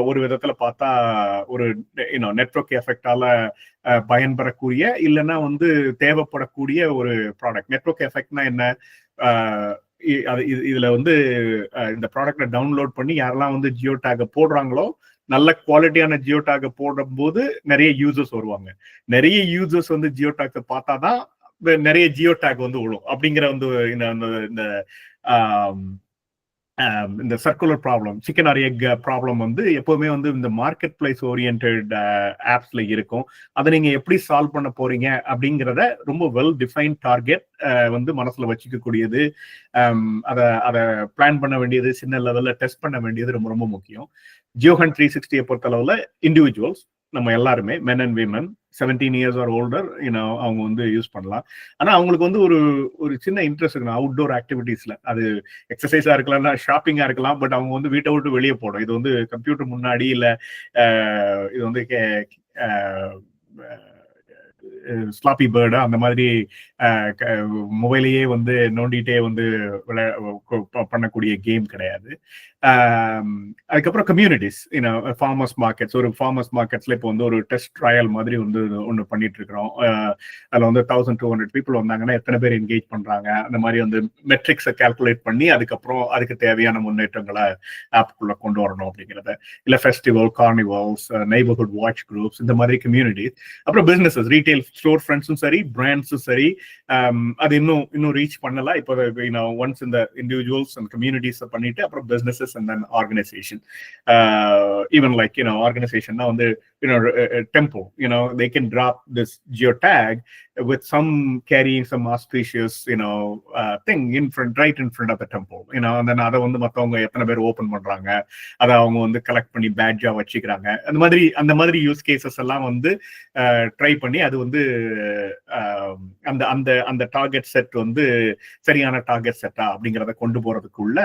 ஒரு விதத்துல பார்த்தா ஒரு நெட்வொர்க் எஃபெக்டால பயன்பெறக்கூடிய இல்லைன்னா வந்து தேவைப்படக்கூடிய ஒரு ப்ராடக்ட். நெட்வொர்க் எஃபெக்ட்னா என்ன, இதுல வந்து இந்த ப்ராடக்டை டவுன்லோட் பண்ணி யாரெல்லாம் வந்து ஜியோ டேக போடுறாங்களோ, நல்ல குவாலிட்டியான ஜியோ டேக போடும் போது நிறைய யூசர்ஸ் வருவாங்க. நிறைய யூசர்ஸ் வந்து ஜியோ டேக் பார்த்தாதான் நிறைய ஜியோ டேக் வந்து விழும். அப்படிங்கிற வந்து இந்த circular problem, chicken R X problem வந்து எப்பவுமே வந்து இந்த மார்க்கெட் பிளேஸ் ஓரியன்டட் ஆப்ஸ்ல இருக்கும். அதை நீங்க எப்படி சால்வ் பண்ண போறீங்க அப்படிங்கிறத ரொம்ப வெல் டிஃபைன் டார்கெட் வந்து மனசுல வச்சுக்க கூடியது. அதை பிளான் பண்ண வேண்டியது, சின்ன லெவல்ல டெஸ்ட் பண்ண வேண்டியது ரொம்ப ரொம்ப முக்கியம். ஜியோஹண்ட் 360 பொறுத்தளவுல இண்டிவிஜுவல்ஸ் நம்ம எல்லாருமே men and women 17 years or older அவங்க வந்து யூஸ் பண்ணலாம். ஆனா அவங்களுக்கு வந்து ஒரு சின்ன இன்ட்ரெஸ்ட் இருக்கணும் அவுட்டோர் ஆக்டிவிட்டீஸ்ல. அது எக்ஸசைஸா இருக்கலாம், ஷாப்பிங்கா இருக்கலாம், பட் அவங்க வந்து வீட்டை விட்டு வெளியே போடும். இது வந்து கம்ப்யூட்டர் முன்னாடி இல்ல இது வந்து ஸ்லாப்பி பேர்டு அந்த மாதிரி மொபைலையே வந்து நோண்டிட்டே வந்து பண்ணக்கூடிய கேம் கிடையாது. அதுக்கப்புறம் கம்யூனிட்டிஸ், ஃபார்மர்ஸ் மார்க்கெட்ஸ், ஒரு ஃபார்மர்ஸ் மார்க்கெட்ஸ்ல இப்போ வந்து ஒரு டெஸ்ட் ட்ரையல் மாதிரி வந்து ஒன்று பண்ணிட்டு இருக்கிறோம். அதில் வந்து 1200 பீப்புள் வந்தாங்கன்னா எத்தனை பேர் என்கேஜ் பண்றாங்க, அந்த மாதிரி வந்து மெட்ரிக்ஸை கால்குலேட் பண்ணி அதுக்கப்புறம் அதுக்கு தேவையான முன்னேற்றங்களை ஆப்புக்குள்ள கொண்டு வரணும் அப்படிங்கிறத. இல்லை ஃபெஸ்டிவல், கார்னிவல்ஸ், நெய்பர்ஹுட் வாட்ச் குரூப்ஸ், இந்த மாதிரி கம்யூனிட்டிஸ். அப்புறம் பிசினஸஸ், ரீட்டைல் ஸ்டோர் ஃப்ரண்ட்ஸும் சரி, பிராண்ட்ஸும் சரி, அது இன்னும் ரீச் பண்ணல. இப்போ ஒன்ஸ் இந்த இண்டிவிஜுவல்ஸ் அண்ட் கம்யூனிட்டிஸ் பண்ணிட்டு அப்புறம் businesses and then organization. Even like organization now on the temple, they can drop this geotag with some carrying some auspicious thing right in front of the temple, and then அதை வந்து மத்தவங்க எத்தனை பேர் open பண்றாங்க, அதை அவங்க வந்து collect பண்ணி பேட்ஜா வச்சுக்கிறாங்க. அந்த மாதிரி யூஸ் கேசஸ் எல்லாம் வந்து ட்ரை பண்ணி அது வந்து அந்த டார்கெட் செட் வந்து சரியான டார்கெட் செட்டா அப்படிங்கிறத கொண்டு போறதுக்குள்ள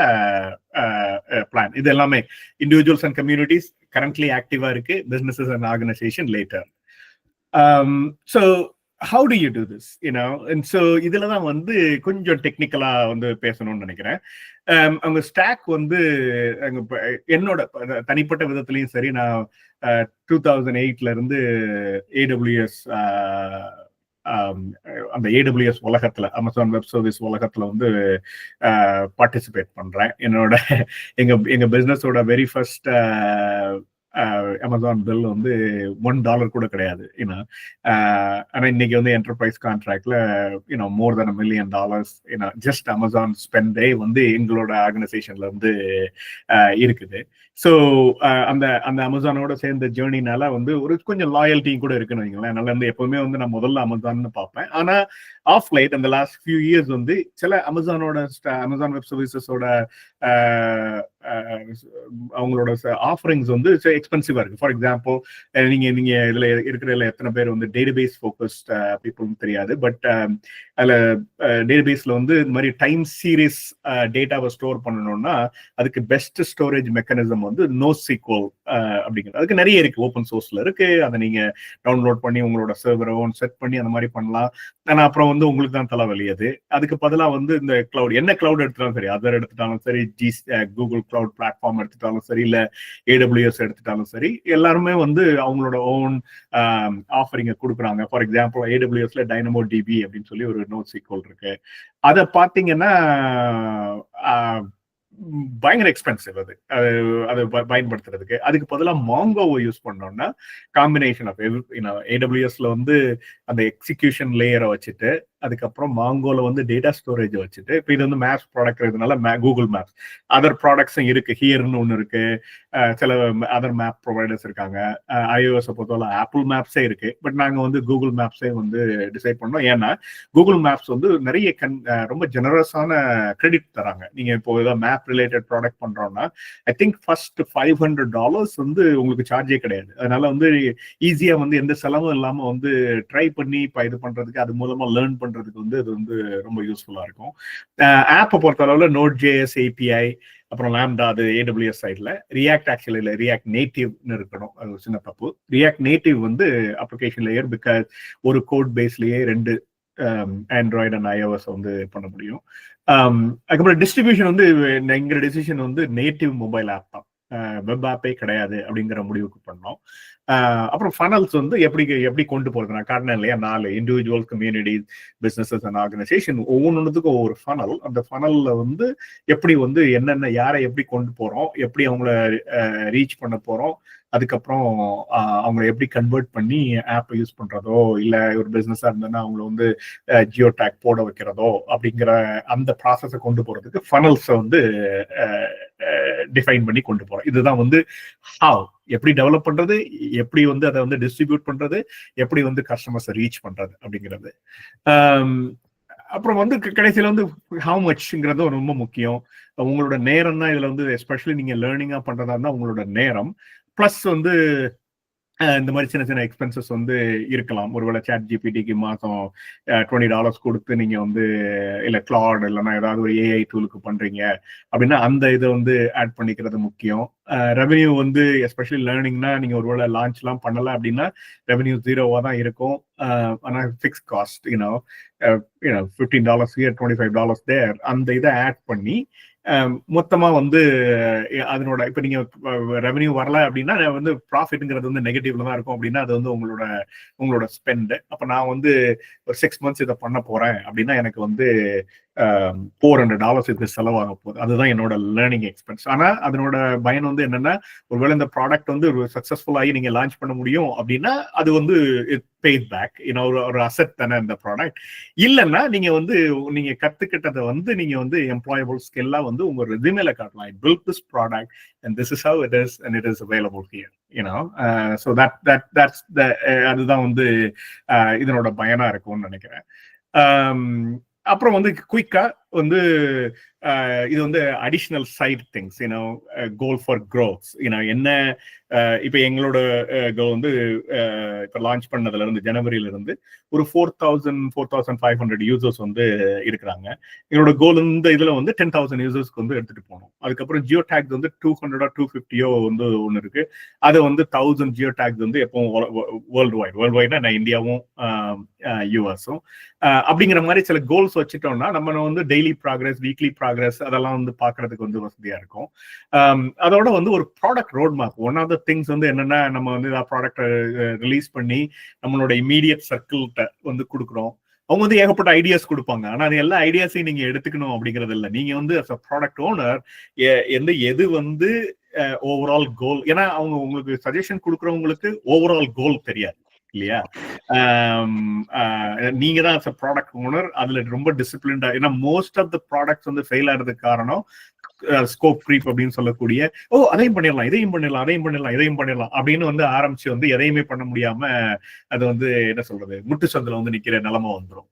பிளான். இது எல்லாமே இண்டிவிஜுவல்ஸ் அண்ட் கம்யூனிட்டிஸ் கரண்ட்லி ஆக்டிவா இருக்கு, businesses and organisation later. So how do you do this, and so இதுலதான் வந்து கொஞ்சம் டெக்னிக்கலா வந்து பேசணும்னு நினைக்கிறேன். அவங்க ஸ்டாக் வந்து என்னோட தனிப்பட்ட விதத்திலையும் சரி, நான் 2008 இருந்து AWS அந்த AWS உலகத்துல, அமேசான் வெப் சர்வீஸ் உலகத்துல வந்து பார்ட்டிசிபேட் பண்றேன். எங்க பிசினஸோட வெரி ஃபர்ஸ்ட் அமேசான் பில் வந்து $1 கூட கிடையாது. ஆனா இன்னைக்கு வந்து என்டர்பிரைஸ் கான்ட்ராக்ட்ல மோர் தென் $1 million ஜஸ்ட் அமேசான் ஸ்பெண்டே வந்து எங்களோட ஆர்கனைசேஷன்ல வந்து இருக்குது. ஸோ அந்த அமேசானோட சேர்ந்த ஜேர்னினால வந்து ஒரு கொஞ்சம் லாயல்ட்டியும் கூட இருக்குன்னு வைங்களேன். அதனால வந்து எப்பவுமே வந்து நான் முதல்ல அமேசான்னு பார்ப்பேன். ஆனா ஆஃப் லைட் அந்த லாஸ்ட் ஃபியூ இயர்ஸ் வந்து சில அமேசான் வெப் சர்வீசஸோட அவங்களோட ஆஃபரிங்ஸ் வந்து எக்ஸ்பென்சிவா இருக்கு. ஃபார் எக்ஸாம்பிள், நீங்க இதுல இருக்கிறதுல எத்தனை பேர் வந்து டேட்டாபேஸ் ஃபோக்கஸ்ட் பீப்புள்னு தெரியாது. பட் அதுல டேட்டாபேஸ்ல வந்து இந்த மாதிரி டைம் சீரீஸ் டேட்டாவை ஸ்டோர் பண்ணணும்னா அதுக்கு பெஸ்ட் ஸ்டோரேஜ் மெக்கானிசம் வந்து NoSQL அப்படிங்கிறது. அதுக்கு நிறைய இருக்கு, ஓப்பன் சோர்ஸ்ல இருக்கு. அதை நீங்க டவுன்லோட் பண்ணி உங்களோட சர்வரை செட் பண்ணி அந்த மாதிரி பண்ணலாம். ஆனா அப்புறம் வந்து உங்களுக்கு தான் தலைவலி. அதுக்கு பதிலா வந்து இந்த கிளவுட், என்ன கிளவுட் எடுத்துட்டாலும் சரி, அதர் எடுத்துட்டாலும் சரி, கூகுள் கிளவுட் பிளாட்ஃபார்ம் எடுத்துட்டாலும் சரி, இல்ல AWS எடுத்துட்டாலும் சரி, எல்லாருமே வந்து அவங்களோட ஓன் ஆஃபரிங்க கொடுக்குறாங்க. ஃபார் எக்ஸாம்பிள், AWSல DynamoDB அப்படின்னு சொல்லி ஒரு NoSQL இருக்கு. அதை பார்த்தீங்கன்னா பயங்கர எக்ஸ்பென்சிவ் அது பயன்படுத்துறதுக்கு. அதுக்கு பதிலாக மாங்கோவை யூஸ் பண்ணோம்னா காம்பினேஷன் ஆஃப் AWSல வந்து அந்த எக்ஸிகியூஷன் லேயரை வச்சுட்டு, அதுக்கப்புறம் மாங்கோல வந்து டேட்டா ஸ்டோரேஜ் வச்சுட்டு, இப்போ இது வந்து மேப்ஸ் ப்ராடக்ட் இருக்கிறதுனால கூகுள் மேப்ஸ், அதர் ப்ராடக்ட்ஸும் இருக்கு, ஹியர்னு ஒன்று இருக்கு, சில அதர் மேப் ப்ரொவைடர்ஸ் இருக்காங்க. iOS பொறுத்தவரை ஆப்பிள் மேப்ஸே இருக்கு. பட் நாங்கள் வந்து கூகுள் மேப்ஸே வந்து டிசைட் பண்ணோம். ஏன்னா கூகுள் மேப்ஸ் வந்து நிறைய ரொம்ப ஜெனரஸான கிரெடிட் தராங்க. நீங்க இப்போ ஏதாவது மேப் ரிலேட்டட் ப்ராடக்ட் பண்றோம்னா ஐ திங்க் ஃபர்ஸ்ட் $500 வந்து உங்களுக்கு சார்ஜே கிடையாது. அதனால வந்து ஈஸியா வந்து எந்த செலவும் இல்லாம வந்து ட்ரை பண்ணி இப்போ இது பண்றதுக்கு, அது மூலமா லேர்ன் பண்றதுக்கு வந்து அது வந்து ரொம்ப யூஸ்ஃபுல்லா இருக்கும். ஆப்பை பொறுத்த அளவுல Node.js API, அப்புறம் லாம்டா, அது AWS சைட்ல. ரியாக்ட் ஆக்சுவலி இல்லை, ரியாக்ட் நேட்டிவ்னு இருக்கணும், அது ஒரு சின்ன தப்பு. ரியாக்ட் நேட்டிவ் வந்து அப்ளிகேஷன் லேயர், பிகாஸ் ஒரு கோட் பேஸ்லயே 2 ஆண்ட்ராய்டு அண்ட் iOS வந்து பண்ண முடியும். அதுக்கப்புறம் டிஸ்ட்ரிபியூஷன் வந்து எங்க டிசிஷன் வந்து நேட்டிவ் மொபைல் ஆப் தான், வெப் ஆப்பே கிடையாது அப்படிங்கிற முடிவுக்கு பண்ணோம். அப்புறம் ஃபனல்ஸ் வந்து எப்படி கொண்டு போறது, நான் காட்டினேன் இல்லையா, 4 individual, communities, businesses and organisation, ஒவ்வொன்றுத்துக்கும் ஒவ்வொரு ஃபனல். அந்த ஃபனல்ல வந்து எப்படி வந்து என்னென்ன யாரை எப்படி கொண்டு போறோம், எப்படி அவங்கள ரீச் பண்ண போறோம், அதுக்கப்புறம் அவங்களை எப்படி கன்வெர்ட் பண்ணி ஆப்பை யூஸ் பண்றதோ, இல்ல ஒரு பிசினஸா இருந்ததுன்னா அவங்களை வந்து ஜியோ டேக் போட வைக்கிறதோ, அப்படிங்கிற அந்த ப்ராசஸை கொண்டு போறதுக்கு ஃபனல்ஸை வந்து டிஃபைன் பண்ணி கொண்டு போறோம். இதுதான் வந்து ஹவ், எப்படி டெவலப் பண்றது, எப்படி வந்து அதை வந்து டிஸ்ட்ரிபியூட் பண்றது, எப்படி வந்து கஸ்டமர்ஸை ரீச் பண்றது அப்படிங்கிறது. அப்புறம் வந்து கடைசியில வந்து ஹவு மச்ங்கிறது ரொம்ப முக்கியம். உங்களோட நேரம் தான் இதுல வந்து, எஸ்பெஷலி நீங்க லேர்னிங்கா பண்றதா இருந்தா உங்களோட நேரம் பிளஸ் வந்து இந்த மாதிரி சின்ன சின்ன எக்ஸ்பென்சஸ் வந்து இருக்கலாம். ஒருவேளை ChatGPTக்கு மாதம் $20 கொடுத்து நீங்க வந்து, இல்ல கிளாட் இல்லைன்னா ஏதாவது ஒரு AI டூலுக்கு பண்றீங்க அப்படின்னா அந்த இதை வந்து ஆட் பண்ணிக்கிறது முக்கியம். ரெவென்யூ வந்து எஸ்பெஷலி லேர்னிங்னா நீங்க ஒருவேளை லான்ச்லாம் பண்ணல அப்படின்னா ரெவென்யூ 0வா தான் இருக்கும். ஆனால் ஃபிக்ஸ் காஸ்ட் $15 here, $25 there, அந்த இதை ஆட் பண்ணி மொத்தமா வந்து அதனோட, இப்ப நீங்க ரெவென்யூ வரல அப்படின்னா வந்து ப்ராஃபிட்ங்கிறது வந்து நெகட்டிவ்ல தான் இருக்கும். அப்படின்னா அது வந்து உங்களோட ஸ்பெண்ட். அப்ப நான் வந்து ஒரு 6 months இதை பண்ண போறேன் அப்படின்னா எனக்கு வந்து $400 இது செலவாக போகுது. அதுதான் என்னோட லேர்னிங் எக்ஸ்பென்ஸ். ஆனா அதனோட பயன் வந்து என்னன்னா, ஒருவேளை இந்த ப்ராடக்ட் வந்து சக்சஸ்ஃபுல் ஆகி நீங்க லான்ச் பண்ண முடியும் அப்படின்னா அது வந்து பேட் பேக், ஒரு அசெட் தானே இந்த ப்ராடக்ட். இல்லைன்னா நீங்க கத்துக்கிட்டதை வந்து நீங்க வந்து எம்ப்ளாயபிள் ஸ்கில்லா வந்து உங்க ரெஸ்யூமேல காட்டலாம். I built this product and this is how it is and it is available here, so that's the அதுதான் வந்து இதனோட பயனா இருக்கும்னு நினைக்கிறேன். அப்புறம் வந்து குயிக்கா வந்து இது வந்து additional side things, goal for growths. என்ன இப்ப எங்களோட கோல் வந்து இப்ப லான்ச் பண்ணதுல இருந்து ஜனவரியில இருந்து ஒரு 4,500 யூசர்ஸ் வந்து இருக்கிறாங்க. எங்களோட கோல் இந்த இதுல வந்து 10,000 யூசர்ஸ்க்கு வந்து எடுத்துட்டு போகணும். அதுக்கப்புறம் ஜியோ டேக்ஸ் வந்து 200 or 250 வந்து ஒன்று இருக்கு. அது வந்து 1000 ஜியோ டேக்ஸ் வந்து எப்பவும் வேர்ல்டு வைட்னா நான் இந்தியாவும் யூஎஸும் அப்படிங்கிற மாதிரி சில கோல்ஸ் வச்சுட்டோம்னா நம்ம வந்து டெய்லி ப்ராக்ரஸ், வீக்லி ப்ராக்ரஸ் அதெல்லாம் வந்து பாக்குறதுக்கு வந்து வசதியா இருக்கும். அதோட வந்து ஒரு product roadmap. One of the things வந்து என்னன்னா, நம்ம வந்து ப்ராடக்ட் ரிலீஸ் பண்ணி நம்மளோட இமீடியட் சர்க்கிள்கிட்ட வந்து கொடுக்குறோம். அவங்க வந்து ஏகப்பட்ட ஐடியாஸ் கொடுப்பாங்க. ஆனா அது எல்லா ஐடியாஸையும் நீங்க எடுத்துக்கணும் அப்படிங்கிறது இல்லை. நீங்க வந்து அஸ் அ ப்ராடக்ட் ஓனர் எது வந்து ஓவரால் கோல், ஏன்னா அவங்க உங்களுக்கு சஜஷன் கொடுக்குறவங்களுக்கு ஓவரால் கோல் தெரியாது இல்லையா. நீங்க தான் ப்ராடக்ட் ஓனர், அதுல ரொம்ப டிசிப்ளின்டா. ஏன்னா மோஸ்ட் ஆஃப் த ப்ராடக்ட்ஸ் வந்து ஃபெயில் ஆகிறதுக்கு காரணம் ஸ்கோப் க்ரீப் அப்படின்னு சொல்லக்கூடிய, அதையும் பண்ணிடலாம், இதையும் பண்ணிடலாம், அதையும் பண்ணிடலாம், இதையும் பண்ணிடலாம் அப்படின்னு வந்து ஆரம்பிச்சு வந்து எதையுமே பண்ண முடியாம அது வந்து என்ன சொல்றது, முட்டு சந்தில வந்து நிக்கிற நிலைமை வந்துடும்.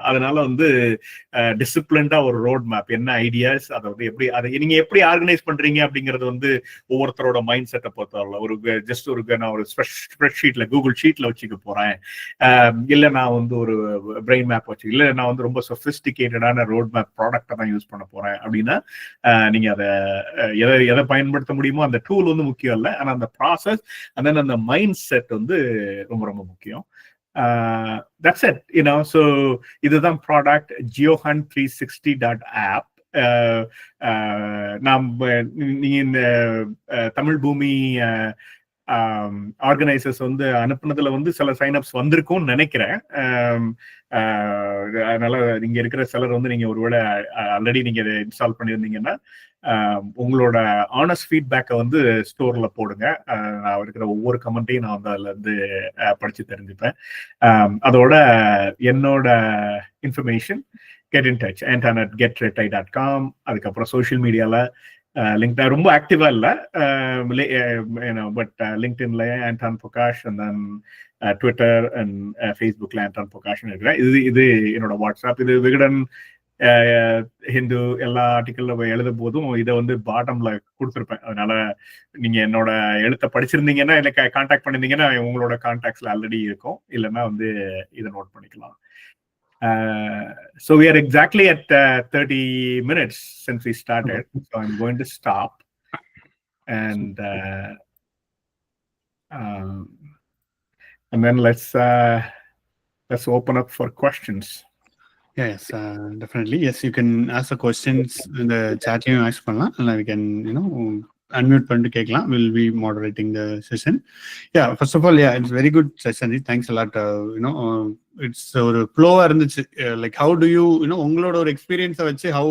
அதனால வந்து டிசிப்ளின்டா ஒரு ரோட் மேப், என்ன ஐடியாஸ், அதை வந்து எப்படி அதை நீங்க எப்படி ஆர்கனைஸ் பண்றீங்க அப்படிங்கிறது வந்து ஒவ்வொருத்தரோட மைண்ட் செட்டை பொறுத்தவரை. ஒரு ஜஸ்ட் ஒரு நான் ஒரு ஸ்ப்ரெட் ஷீட்ல, கூகுள் ஷீட்ல வச்சுக்க போறேன், இல்ல நான் வந்து ஒரு பிரெயின் மேப் வச்சு, இல்ல நான் வந்து ரொம்ப சொபிஸ்டிகேட்டடான ரோட் மேப் ப்ராடக்டை தான் யூஸ் பண்ண போறேன் அப்படின்னா நீங்க அதை எதை பயன்படுத்த முடியுமோ அந்த டூல் வந்து முக்கியம் இல்லை, ஆனா அந்த ப்ராசஸ் and then அந்த மைண்ட் செட் வந்து ரொம்ப ரொம்ப முக்கியம். That's it, you know. So இதுதான் ப்ராடக்ட் geohunt360.app. நீங்க இந்த தமிழ் பூமி ஆர்கனைசர்ஸ் வந்து அனுப்புனதுல வந்து சில சைன்அப்ஸ் வந்திருக்கும்னு நினைக்கிறேன். அதனால இங்க இருக்கிற சிலர் வந்து நீங்க ஒருவேளை ஆல்ரெடி நீங்க இதை இன்ஸ்டால் பண்ணியிருந்தீங்கன்னா உங்களோட ஆனஸ்ட் ஃபீட்பேக்கை வந்து ஸ்டோர்ல போடுங்க. நான் இருக்கிற ஒவ்வொரு கமெண்ட்டையும் நான் வந்து அதுல இருந்து படிச்சு தெரிஞ்சுப்பேன். அதோட என்னோட information get in touch anton@getretai.com. அதுக்கப்புறம் சோஷியல் மீடியால லிங்க் ரொம்ப ஆக்டிவா இல்லை, பட் லிங்க்டின்ல Andan Prakash, and then Twitter and ஃபேஸ்புக்ல ஆண்டான் பிரகாஷ் இருக்கிறேன். இது என்னோட வாட்ஸ்அப். இது விகடன் ஹிந்து எல்லா ஆர்டிக்கல்ல எழுதும் போதும் இதை வந்து பாட்டம்ல கொடுத்துருப்பேன். அதனால நீங்க என்னோட எழுத்தை படிச்சிருந்தீங்கன்னா, இல்லை கான்டாக்ட் பண்ணிருந்தீங்கன்னா உங்களோட கான்டாக்ட்ஸ்ல ஆல்ரெடி இருக்கும், இல்லைன்னா வந்து இதை நோட் பண்ணிக்கலாம். So we are exactly at 30 minutes since we started, so I'm going to stop and then let's open up for questions. Yes, definitely. Yes, you can ask the questions in the chat. You ask panna, and we can, unmute panni kekkalam. We'll be moderating the session. Yeah, first of all, yeah, it's very good session. Thanks a lot. It's ஒரு ஃப்ளோவா இருந்துச்சு. Like how do you, உங்களோட ஒரு எக்ஸ்பீரியன்ஸை வச்சு how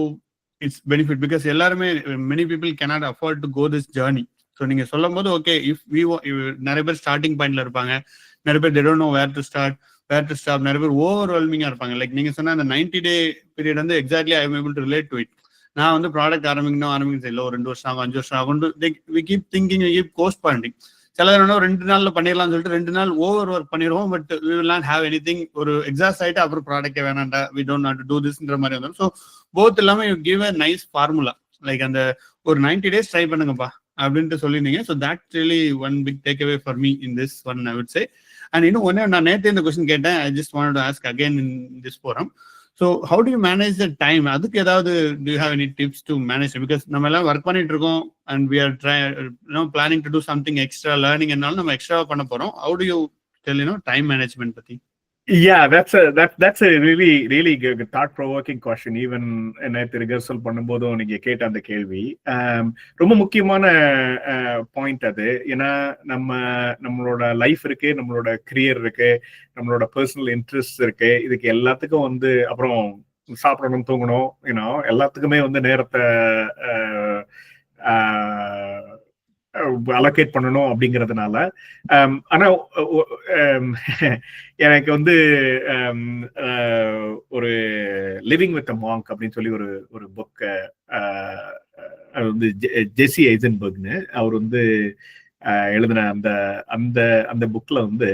it's benefit, because எல்லாருமே many people cannot afford to go this journey. So நீங்க சொல்லும் போது ஓகே, இஃப் நிறைய பேர் ஸ்டார்டிங் பாயிண்ட்ல இருப்பாங்க, நிறைய பேர் they don't know where to start, where to stop, நிறைய பேர் ஓவர்வெல்மிங்கா இருப்பாங்க. லைக் நீங்க சொன்ன அந்த 90-day பீரியட் வந்து exactly I am able to relate to it. நான் வந்து ப்ராடக்ட் ஆரம்பிக்கணும் இல்லை, ஒரு 2 வருஷம் ஆகும், 5 வருஷம் ஆகும், we keep thinking, we keep postponing. சில 2 நாள்ல பண்ணிடலாம்னு சொல்லிட்டு 2 நாள் ஓவர் ஒர்க் பண்ணிடுவோம். But we will not have anything. ஒரு எக்ஸாஸ்ட் ஆயிட்டு அப்புறம் ப்ராடக்டே வேணாண்டா, we don't want to do this-ன்ற மாதிரி வந்தோம். ஸோ போத் இல்லாம you give a nice formula. Like அந்த ஒரு 90 days ட்ரை பண்ணுங்கப்பா அப்படின்ட்டு சொல்லியிருந்தீங்க. So that really one big takeaway for me in this one, I would say. And இன்னும் ஒன்னே, நான் நேற்று இந்த கொஸ்டின் கேட்டேன், I just wanted to ask again in this forum. So how do you manage the time? அதுக்கு ஏதாவது do you have any tips to manage it? Because நம்ம எல்லாம் ஒர்க் பண்ணிட்டு இருக்கோம் and we are planning to do something extra, learning என்னாலும் நம்ம எக்ஸ்ட்ராவா பண்ண போறோம். How do you tell, time management பத்தி? Yeah, that's a really good thought-provoking question. Even நேற்று ரிஹர்சல் பண்ணும்போதும் நீங்க கேட்ட அந்த கேள்வி ரொம்ப முக்கியமான பாயிண்ட் அது. ஏன்னா நம்மளோட லைஃப் இருக்கு, நம்மளோட கரியர் இருக்கு, நம்மளோட பர்சனல் இன்ட்ரெஸ்ட் இருக்கு. இதுக்கு எல்லாத்துக்கும் வந்து அப்புறம் சாப்பிடணும், தூங்கணும், எல்லாத்துக்குமே வந்து நேரத்தை அலோகேட் பண்ணணும் அப்படிங்கிறதுனால. ஆனா எனக்கு வந்து ஒரு லிவிங் வித் அ மாங்க் அப்படின்னு சொல்லி ஒரு புக், அது வந்து ஜெசி ஐசன்பர்க்னு அவர் வந்து எழுதின அந்த புக்ல வந்து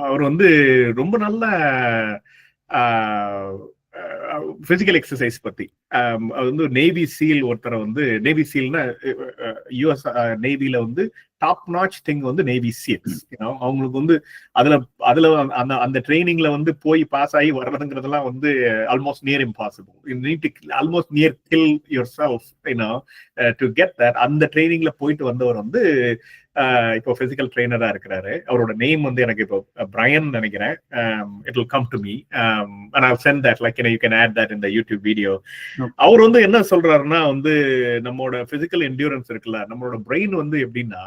அவர் வந்து ரொம்ப நல்ல பிசிக்கல் எக்ஸசைஸ் பத்தி, அது வந்து நேவி சீல் ஒருத்தரை வந்து, நேவி சீல்னா யுஎஸ் நேவில வந்து டாப் நாச் திங் வந்து நேவி சீல்ஸ். அவங்களுக்கு வந்து அதுல அந்த ட்ரைனிங்ல வந்து போய் பாஸ் ஆகி வர்றதுங்கிறதுலாம் வந்து almost near impossible. You need to almost near kill yourself to get that. அந்த ட்ரைனிங்ல போயிட்டு வந்தவர் வந்து இப்போ பிசிக்கல் ட்ரெயினரா இருக்கிறாரு. அவரோட நேம் வந்து எனக்கு இப்போ பிரையன் நினைக்கிறேன். It will come to me and I'll send that, like you can add that in the YouTube video. அவர் வந்து என்ன சொல்றாருன்னா வந்து நம்மளோட பிசிக்கல் என்டியூரன்ஸ் இருக்குல்ல, நம்மளோட பிரெயின் வந்து எப்படின்னா,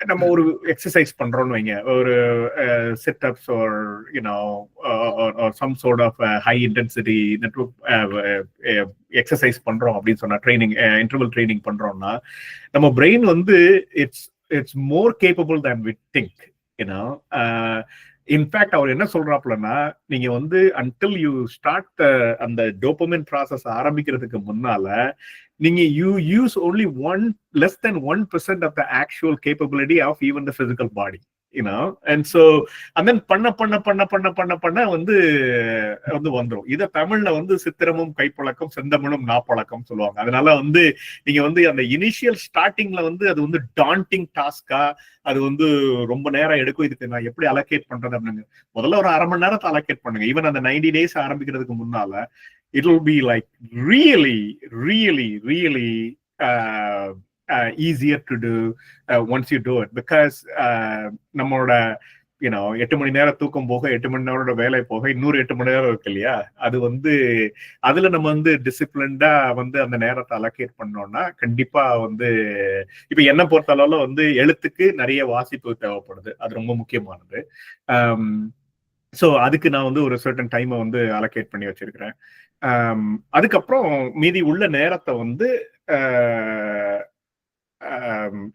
நம்ம ஒரு எக்ஸசைஸ் பண்றோம்னு வைங்க, ஒரு sit ups or some sort of high intensity exercise பண்றோம் அப்படின்னு சொன்னா, ட்ரைனிங், இன்டர்வல் ட்ரைனிங் பண்றோம்னா, நம்ம பிரெயின் வந்து it's more capable than we think. In fact அவர் என்ன சொல்றாப்லன்னா, நீங்க வந்து until you start அந்த டோபமைன் ப்ராசஸ் ஆரம்பிக்கிறதுக்கு முன்னால நீங்க you use only less than 1% of the actual capability of even the physical body. and so and then பண்ண வந்து வந்துரும். இத தமிழ்ல வந்து சித்திரமும் கைப்பழக்கம் செந்தமிழும் நாப்பழக்கம் சொல்லுவாங்க. அதனால வந்து நீங்க வந்து அந்த இனிஷியல் ஸ்டார்டிங்ல வந்து அது வந்து டாண்டிங் டாஸ்கா, அது வந்து ரொம்ப நேரம் எடுக்கும். இதுக்கு நான் எப்படி அலோகேட் பண்றது அப்படிங்க, முதல்ல ஒரு 1/2 மணி நேரத்தை அலோகேட் பண்ணுங்க. ஈவன் அந்த 90 days ஆரம்பிக்கிறதுக்கு முன்னால it will be like really easier to do once you do it, because நம்மளோட 8 மணி நேரம் தூக்கம் போக 8 மணி நேரோட வேலை போக இன்னொரு 8 மணி நேரம் இருக்கு இல்லையா, அது வந்து அதுல நம்ம வந்து டிசிப்ளின்டா வந்து அந்த நேரத்தை அலோகேட் பண்ணோம்னா கண்டிப்பா வந்து இப்ப என்ன பொறுத்த அளவுல வந்து எழுத்துக்கு நிறைய வாசிப்பு தேவைப்படுது, அது ரொம்ப முக்கியமானது. ஸோ அதுக்கு நான் வந்து ஒரு சர்டன் டைமை வந்து அலோகேட் பண்ணி வச்சிருக்கிறேன். அதுக்கப்புறம் மீதி உள்ள நேரத்தை வந்து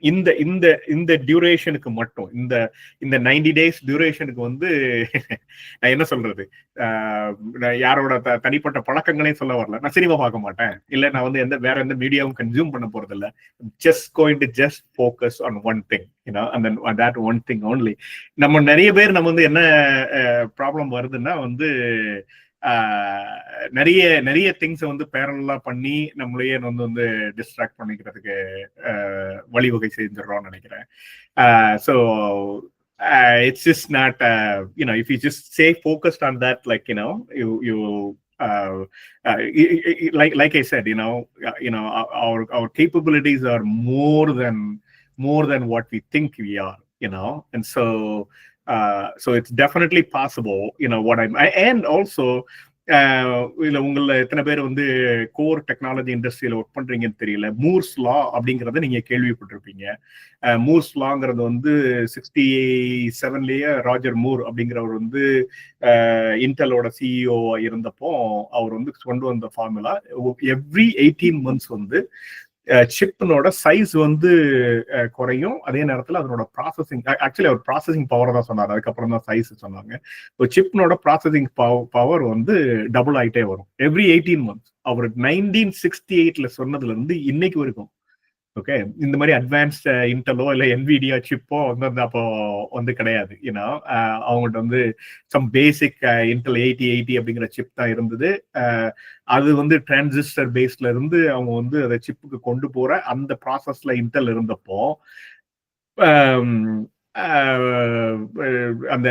இந்த இந்த இந்த டியூரேஷனுக்கு மட்டும், இந்த 90 days டியூரேஷனுக்கு வந்து நான் என்ன சொல்றது, யாரோட தனிப்பட்ட பழக்கங்களையும் சொல்ல வரல. நான் சினிமா பார்க்க மாட்டேன், இல்ல நான் வந்து வேற எந்த மீடியாவும் கன்சியூம் பண்ண போறது இல்ல. just focus on one thing, and then that one thing only. நம்ம நிறைய பேர் நம்ம வந்து என்ன ப்ராப்ளம் வருதுன்னா வந்து நிறைய திங்ஸ் வந்து பேரலா பண்ணி நம்மளையே வந்து டிஸ்ட்ராக்ட் பண்ணிக்கிறதுக்கு வழிவகை செஞ்சிடறோம்னு நினைக்கிறேன். So it's just not if you just stay focused on that, like you like I said, our capabilities are more than what we think we are, and so it's definitely possible, what and also இல்ல உங்கள எத்தனை பேர் வந்து core technology இண்டஸ்ட்ரியில work பண்றீங்கன்னு தெரியல, Moore's லா அப்படிங்கறத நீங்க கேள்விப்பட்டிருப்பீங்க. மூர்ஸ் லாங்கிறது வந்து 67லயே ராஜர் மூர் அப்படிங்கிறவர் வந்து இன்டெலோட சிஇஓ இருந்தப்போ அவர் வந்து கொண்டு வந்த ஃபார்முலா, எவ்ரி 18 months வந்து சிப்னோட சைஸ் வந்து குறையும், அதே நேரத்தில் அதனோட ப்ராசஸிங், ஆக்சுவலி அவர் ப்ராசஸிங் பவர் தான் சொன்னார், அதுக்கப்புறம் தான் சைஸ் சொன்னாங்க. சிப்னோட ப்ராசஸிங் பவர் வந்து டபுள் ஆயிட்டே வரும் எவ்ரி 18 months. அவர் 1968ல சொன்னதுல இருந்து இன்னைக்கு வரைக்கும் ஓகே இந்த மாதிரி அட்வான்ஸ்ட் இன்டெலோ இல்ல என்விடியா சிப்போ வந்து அப்போ வந்து கிடையாது. அவங்கள்ட்ட வந்து சம் பேசிக் இன்டெல் 8080 அப்படிங்கிற சிப் தான் இருந்தது. அது வந்து டிரான்சிஸ்டர் பேஸ்ல இருந்து அவங்க வந்து அதை சிப்புக்கு கொண்டு போற அந்த ப்ராசஸ்ல இன்டெல் இருந்தப்போ அந்த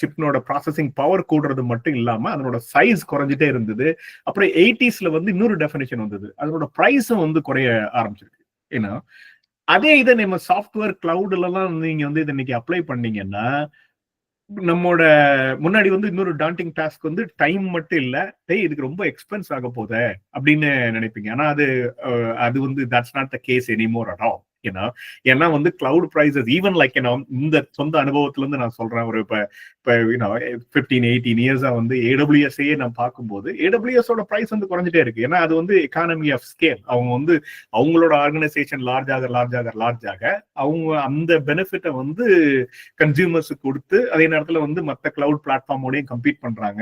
சிப்னோட ப்ராசஸிங் பவர் கூடுறது மட்டும் இல்லாம அதனோட சைஸ் குறைஞ்சிட்டே இருந்தது. அப்புறம் 80sல வந்து இன்னொரு டெஃபினிஷன் வந்தது, அதனோட பிரைஸும் வந்து குறைய ஆரம்பிச்சிருக்கு. அதே இதை நம்ம சாஃப்ட்வேர் கிளவுட்ல எல்லாம் நீங்க வந்து இதை இன்னைக்கு அப்ளை பண்ணீங்கன்னா, நம்மோட முன்னாடி வந்து இன்னொரு டாண்டிங் டாஸ்க் வந்து டைம் மட்டும் இல்ல, இதுக்கு ரொம்ப எக்ஸ்பென்ஸ் ஆக போகுது அப்படின்னு நினைப்பீங்க. ஆனா அது வந்து that's not the case anymore at all. ஏன்னா வந்து கிளவுட் பிரைசஸ் ஈவன் லைக் இந்த சொந்த அனுபவத்துல இருந்து நான் சொல்றேன், ஒரு இப்ப 15-18 இயர்ஸா வந்து ஏடபிள்யூஎஸ்ஐயே நான் பார்க்கும்போது ஏடபிள்யூஎஸோட பிரைஸ் வந்து குறைஞ்சிட்டே இருக்கு. ஏன்னா அது வந்து எக்கானமி ஆஃப் ஸ்கேல். அவங்க வந்து அவங்களோட ஆர்கனைசேஷன் லார்ஜ் ஆக அவங்க அந்த பெனிஃபிட்டை வந்து கன்சியூமர்ஸுக்கு கொடுத்து அதே நேரத்துல வந்து மற்ற கிளவுட் பிளாட்ஃபார்மோடையும் கம்பீட் பண்றாங்க.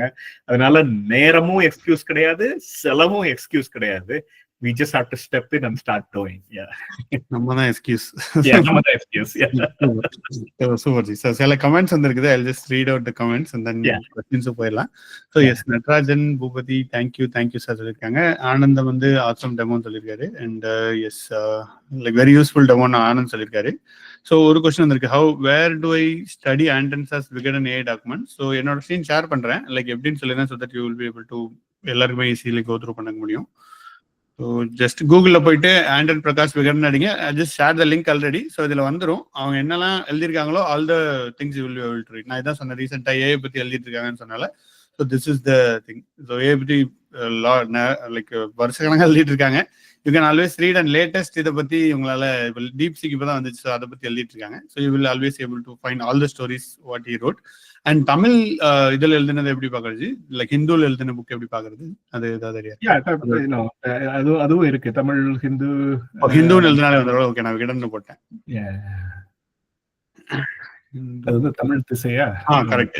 அதனால நேரமும் எக்ஸ்கியூஸ் கிடையாது, செலவும் எக்ஸ்கியூஸ் கிடையாது. We just have to step in and start doing. நம்ம தான் எக்ஸ்கியூஸ். நம்ம தான் எக்ஸ்கியூஸ். Super G. சோ சில கமெண்ட்ஸ் வந்திருக்குது, I'll just read out the comments and then questions போயிடலாம். So yes, Natarajan Boopathi thank you sir சொல்லிருக்காங்க. ஆனந்தம் வந்து awesome demo சொல்லிருக்காரு and yes like very useful demo Anand சொல்லிருக்காரு. So ஒரு क्वेश्चन வந்திருக்கு, where do I study Anden's Vigadan AI document? So என்னோட screen share பண்றேன், like எப்படின்னு சொல்லிருந்தேன், so that you will be able to எல்லாருக்குமே ஈஸிலி கோ த்ரூ பண்ண முடியும். ஸோ ஜஸ்ட் கூகுளில் போயிட்டு ஆண்டன் பிரகாஷ் விகடன் அடிங்க, just share the link already. So இதில் வந்துடும், அவங்க என்னெல்லாம் எழுதியிருக்காங்களோ all the things you will be able to read. நான் இதான் சொன்னேன், ரீசெண்டாக ஏஐ பற்றி எழுதிட்டு இருக்காங்கன்னு சொன்னால. So this is the thing. So AI பற்றி லைக் வருஷக்கணக்காக எழுதிட்டு இருக்காங்க. You can always read and latest இதை பற்றி உங்களால் இப்போ டீப்சிக்கு இப்போ தான் வந்துச்சு, ஸோ அதை பற்றி எழுதிட்டு இருக்காங்க. So you will always able to find all the stories what he wrote. And Tamil இதில் எழுதுனது எப்படி பாக்குறது, லைக் ஹிந்துல எழுதின புக் எப்படி பாக்குறது, அது ஏதாவது தெரியாது? அதுவும் இருக்கு, தமிழ் ஹிந்து எழுதினாலே வந்து ஓகே, நான் விகடன் போட்டேன். அது வந்து தமிழ் திசையா? கரெக்ட்.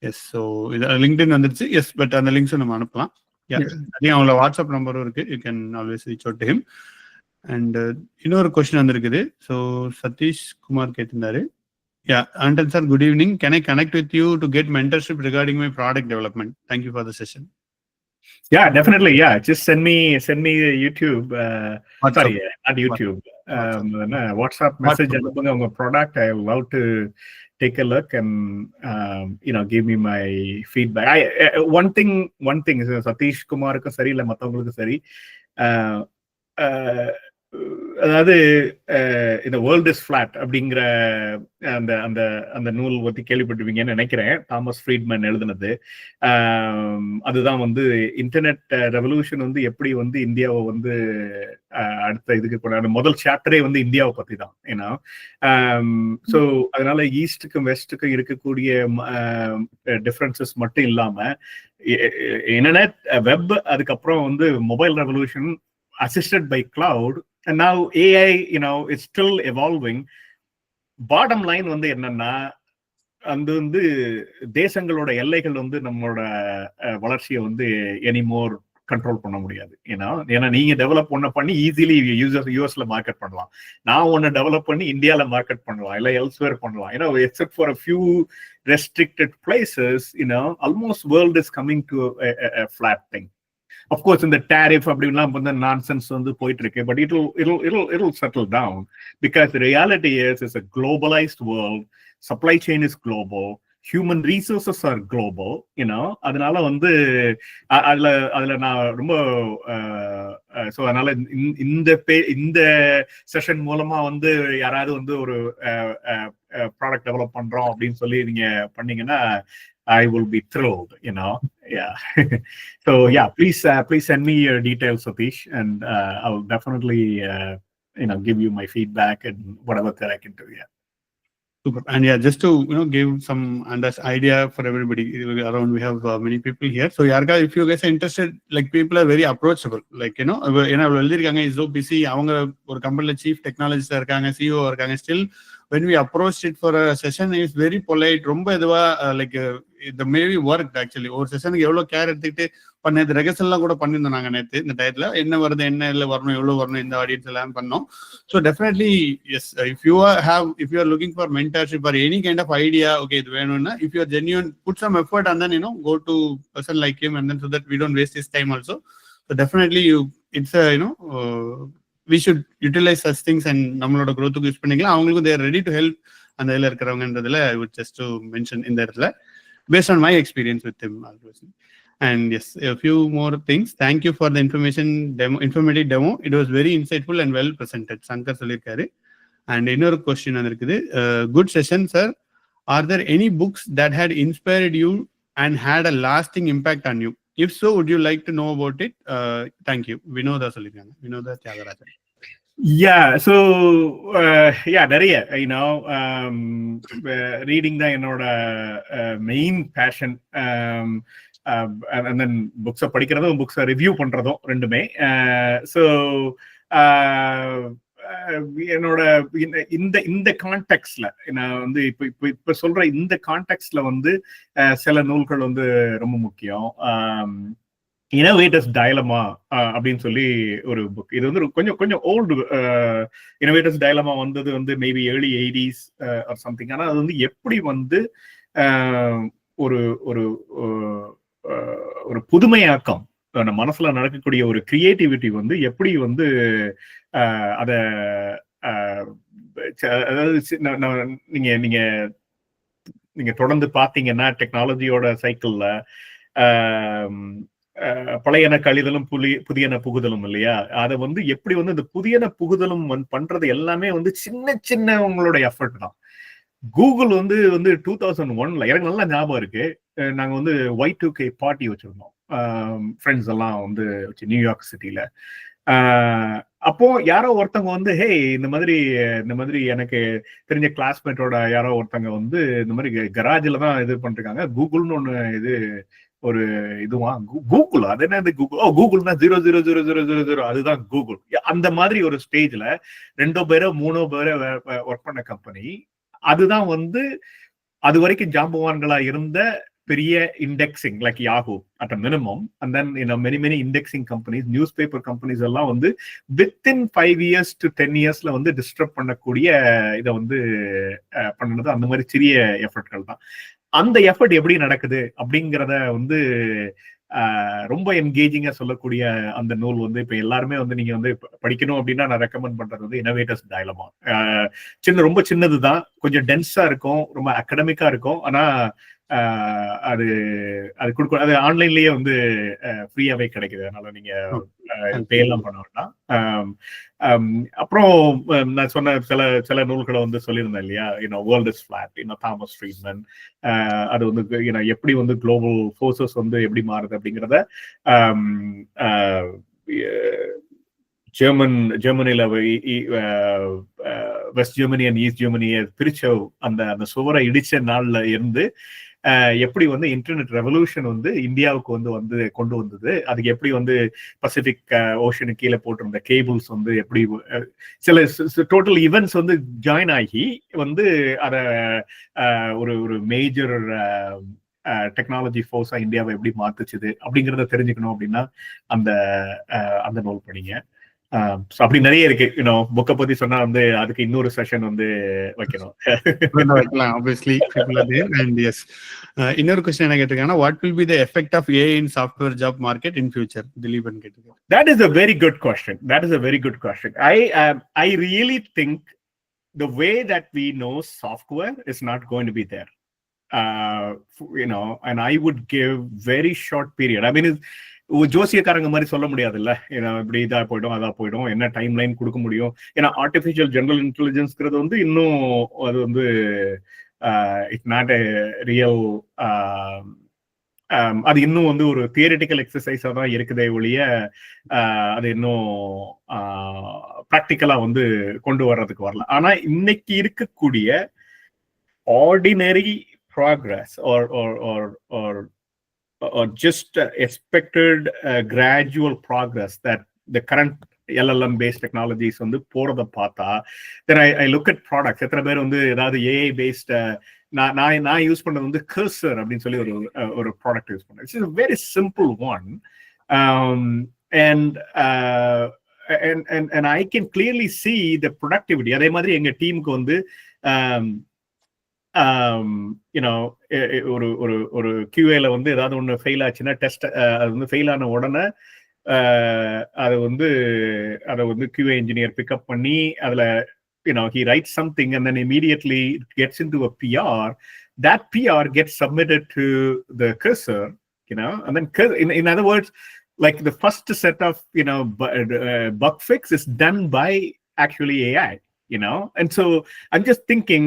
எஸ். ஸோ இது லிங்க்டின் வந்துருச்சு. எஸ், பட் அந்த லிங்க்ஸும் நம்ம அனுப்பலாம். அவங்களோட வாட்ஸ்அப் நம்பரும் இருக்கு, you can always reach out to him. And இன்னொரு கொஸ்டின் வந்திருக்குது. ஸோ சதீஷ் குமார் கேட்டிருந்தாரு. Yeah, Anton sir, good evening. Can I connect with you to get mentorship regarding my product development? Thank you for the session. Yeah, definitely. Yeah, just send me YouTube. Sorry, not YouTube. WhatsApp message அனுப்புங்க உங்க product. I would love to take a look and give me my feedback. One thing is Satish குமாருக்கு சரி இல்ல மத்தவங்களுக்கு சரி, அதாவது இந்த world is flat அப்படிங்கிற அந்த அந்த அந்த நூல் பத்தி கேள்விப்பட்டிருப்பீங்கன்னு நினைக்கிறேன். தாமஸ் ஃப்ரீட்மேன் எழுதுனது. அதுதான் வந்து இன்டர்நெட் ரெவல்யூஷன் வந்து எப்படி வந்து இந்தியாவை வந்து அடுத்த இதுக்கு கொண்டாடு. முதல் சாப்டரே வந்து இந்தியாவை பத்தி தான். ஏன்னா ஸோ அதனால ஈஸ்டுக்கும் வெஸ்டுக்கும் இருக்கக்கூடிய டிஃபரன்சஸ் மட்டும் இல்லாம இன்டர்நெட், வெப், அதுக்கப்புறம் வந்து mobile revolution assisted by cloud, and now AI, it's still evolving. Bottom line வந்து என்னன்னா, அது வந்து தேசங்களோட எல்லைகள் வந்து நம்மளோட வளர்ச்சியை வந்து எனிமோர் கண்ட்ரோல் பண்ண முடியாது. ஏன்னா நீங்க டெவலப் பண்ணி ஈஸிலி யூஎஸ்ல மார்க்கெட் பண்ணலாம். நான் ஒன்னு டெவலப் பண்ணி இந்தியால மார்க்கெட் பண்ணலாம், இல்ல எல்ஸ்வேர் பண்ணலாம். Except for a few restricted places, almost world is coming to a flat thing. Of course, in the tariff அப்படிலாம் வந்து nonsense வந்து போயிட்டு இருக்கு, but it'll settle down, because the reality is it's a globalized world. Supply chain is global. Human resources are global. அதனால வந்து அதுல நான் ரொம்ப ஸோ அதனால இந்த செஷன் மூலமா வந்து யாராவது வந்து ஒரு ப்ராடக்ட் டெவலப் பண்றோம் அப்படின்னு சொல்லி நீங்க பண்ணீங்கன்னா I will be thrilled, Yeah. So yeah, please send me your details, Satish, and I will definitely give you my feedback and whatever that I can do. Yeah. Super. And yeah, just to give some idea for everybody around, we have many people here. So Yarga, if you guys are interested, like people are very approachable. Like எழுதிருக்காங்க, is so busy. அவங்க ஒரு கம்பெனில chief டெக்னாலஜிஸ்டா இருக்காங்க, CEO இருக்காங்க. Still when we approached it for a session, is very polite. ரொம்ப இதுவா like the maybe worked actually. ஒரு செஷனுக்கு எவ்வளவு கேர் எடுத்துக்கிட்டு பண்ணது, ரெகர்சல்லாம் கூட பண்ணியிருந்தோம் நாங்க நேற்று இந்த டயத்துல. என்ன வருது, என்ன இல்லை வரணும், எவ்வளவு வரணும், இந்த ஆடியன்ஸ் எல்லாம் பண்ணோம். So definitely yes, if you are looking for mentorship or any kind of idea, okay, இது வேணும்னா, if you are genuine, put some effort and then go to person like him, and then so that we don't waste his time also. So definitely it's a we should utilize such things and நம்மளோட growth-க்கு use பண்ணிக்கலாம். அவங்களுக்கும் they are ready to help அந்த இதில் இருக்கிறவங்கன்றதுல I would just to mention இந்த இடத்துல based on my experience with him. And yes, a few more things. Thank you for the informative demo. It was very insightful and well presented. Shankar சொல்லிருக்காரு. And இன்னொரு question வந்திருக்குது. Good session, sir. Are there any books that had inspired you and had a lasting impact on you? If so, would you like to know about it? Thank you. Vinodha சொல்லிருக்காங்க. Vinodha Thiagarajan. Yeah, so நிறைய reading தான் என்னோட main passion. and then books படிக்கிறதும் books review பண்றதும் ரெண்டுமே. So என்னோட இந்த கான்டெக்ட்ல நான் வந்து இப்ப சொல்ற இந்த கான்டெக்ட்ல வந்து சில நூல்கள் வந்து ரொம்ப முக்கியம். இனோவேட்டர்ஸ் டைலமா அப்படின்னு சொல்லி ஒரு புக். இது வந்து கொஞ்சம் ஓல்டு. இனோவேட்டர்ஸ் டைலமா வந்தது வந்து maybe early 80s or something. ஆனா அது வந்து எப்படி வந்து ஒரு ஒரு ஒரு புதுமையாக்கம், மனசுல நடக்கக்கூடிய ஒரு கிரியேட்டிவிட்டி வந்து எப்படி வந்து அத அதாவது நீங்க தொடர்ந்து பாத்தீங்கன்னா டெக்னாலஜியோட சைக்கிள்ல பழையன கழிதலும் புதியன புகுதலும் இல்லையா, அதை வந்து எப்படி வந்து இந்த புதியன புகுதலும் பண்றது எல்லாமே வந்து சின்ன உங்களுடைய எஃபர்ட் தான். கூகுள் வந்து 2001ல எனக்கு நல்லா ஞாபகம் இருக்கு. நாங்க வந்து Y2K பார்ட்டி வச்சிருந்தோம் ஃப்ரெண்ட்ஸ் எல்லாம் வந்து நியூயார்க் சிட்டில. அப்போ யாரோ ஒருத்தவங்க வந்து ஹே இந்த மாதிரி எனக்கு தெரிஞ்ச கிளாஸ்மேட்டோட யாரோ ஒருத்தவங்க வந்து இந்த மாதிரி கராஜில தான் இது பண்ணிருக்காங்க, கூகுள்னு ஒண்ணு இது ஒரு இதுவா கூகுள், அது என்ன கூகுள்னா 00000 அதுதான் கூகுள். அந்த மாதிரி ஒரு ஸ்டேஜ்ல 2 பேரோ 3 பேரோ ஒர்க் பண்ண கம்பெனி அதுதான் வந்து அது வரைக்கும் ஜாம்பவான்களா இருந்த பெரிய indexing like Yahoo at a minimum, and then many indexing companies, news paper companies எல்லாம் வந்து வித்தின் 5 years to 10 yearsல வந்து டிஸ்டர்ப் பண்ணக்கூடிய இதை வந்து பண்ணது அந்த மாதிரி சிறிய எஃபர்ட்கள் தான். அந்த எஃபர்ட் எப்படி நடக்குது அப்படிங்கிறத வந்து ரொம்ப என்கேஜிங்கா சொல்லக்கூடிய அந்த நூல் வந்து இப்ப எல்லாருமே வந்து நீங்க வந்து படிக்கணும் அப்படின்னா நான் ரெக்கமெண்ட் பண்றது வந்து இன்னோவேட்டர்ஸ் டயலமா. ரொம்ப சின்னதுதான், கொஞ்சம் டென்ஸா இருக்கும், ரொம்ப அகடமிக்கா இருக்கும். ஆனா அது கொடுக்க, அது ஆன்லைன்லயே வந்து ஃப்ரீயாவே கிடைக்குது, அதனால நீங்க பே எல்லாம் பண்ண வேண்டாம். அப்புறம் நான் சொன்ன சில நூல்களை வந்து சொல்லியிருந்தேன் இல்லையா, world is flat, Thomas Friedman. அது வந்து எப்படி வந்து குளோபல் ஃபோர்ஸஸ் வந்து எப்படி மாறுது அப்படிங்கிறத ஜெர்மனில வெஸ்ட் ஜெர்மனி அண்ட் ஈஸ்ட் ஜெர்மனியை பிரிச்ச அந்த சுவரை இடிச்ச நாள்ல இருந்து எப்படி வந்து இன்டர்நெட் ரெவல்யூஷன் வந்து இந்தியாவுக்கு வந்து கொண்டு வந்தது, அதுக்கு எப்படி வந்து பசிபிக் ஓஷனுக்கு கீழே போட்டிருந்த கேபிள்ஸ் வந்து எப்படி சில டோட்டல் ஈவெண்ட்ஸ் வந்து ஜாயின் ஆகி வந்து அதை ஒரு மேஜர் டெக்னாலஜி ஃபோர்ஸா இந்தியாவை எப்படி மாத்துச்சுது அப்படிங்கிறத தெரிஞ்சுக்கணும் அப்படின்னா அந்த நூல் படிங்க. அப்படி நிறைய இருக்கு. புக்கை பத்தி சொன்னா வந்து அதுக்கு இன்னொரு செஷன் வந்து வைக்கணும். இன்னொரு क्वेश्चन என்ன கேட்டிருக்காங்கன்னா, what will be the effect of AI in software job market in future? Thileepan கேட்டிருக்காங்க. That is a very good question. I really think the way that we know software is not going to be there. And I would give very short period. I mean, ஜோசியக்காரங்க மாதிரி சொல்ல முடியாது இல்ல, இப்படி இதா போயிடும் அதா போயிடும், என்ன டைம் லைன் கொடுக்க முடியும். ஏன்னா ஆர்டிபிஷியல் ஜெனரல் இன்டெலிஜென்ஸ்ங்கிறது வந்து இன்னும் அது வந்து இட்ஸ் நாட் எ ரியல், அது இன்னும் வந்து ஒரு தியரிட்டிக்கல் எக்ஸசைஸா தான் இருக்குதே ஒழிய அது இன்னும் ப்ராக்டிக்கலா வந்து கொண்டு வர்றதுக்கு வரல. ஆனா இன்னைக்கு இருக்கக்கூடிய ordinary progress or just expected gradual progress that the current LLM based technologies வந்து போறத பார்த்தா, then I look at products. எத்தனை பேர் வந்து ஏதாவது AI based, நான் யூஸ் பண்ணது வந்து Cursor அப்படின்னு சொல்லி ஒரு ப்ராடக்ட் யூஸ் பண்ணேன். It's a very simple one, and I can clearly see the productivity. அதே மாதிரி எங்க டீமுக்கு வந்து ஒரு QAல வந்து ஏதாவது ஒன்று ஃபெயில் ஆச்சுன்னா டெஸ்ட் அது வந்து ஃபெயில் ஆன உடனே அதை வந்து QA இன்ஜினியர் பிக்கப் பண்ணி அதுல he writes something and then immediately it gets into a PR. That PR gets submitted to the Cursor, and then in other words, like the first set of bug fix is done by actually AI, and so I'm just thinking,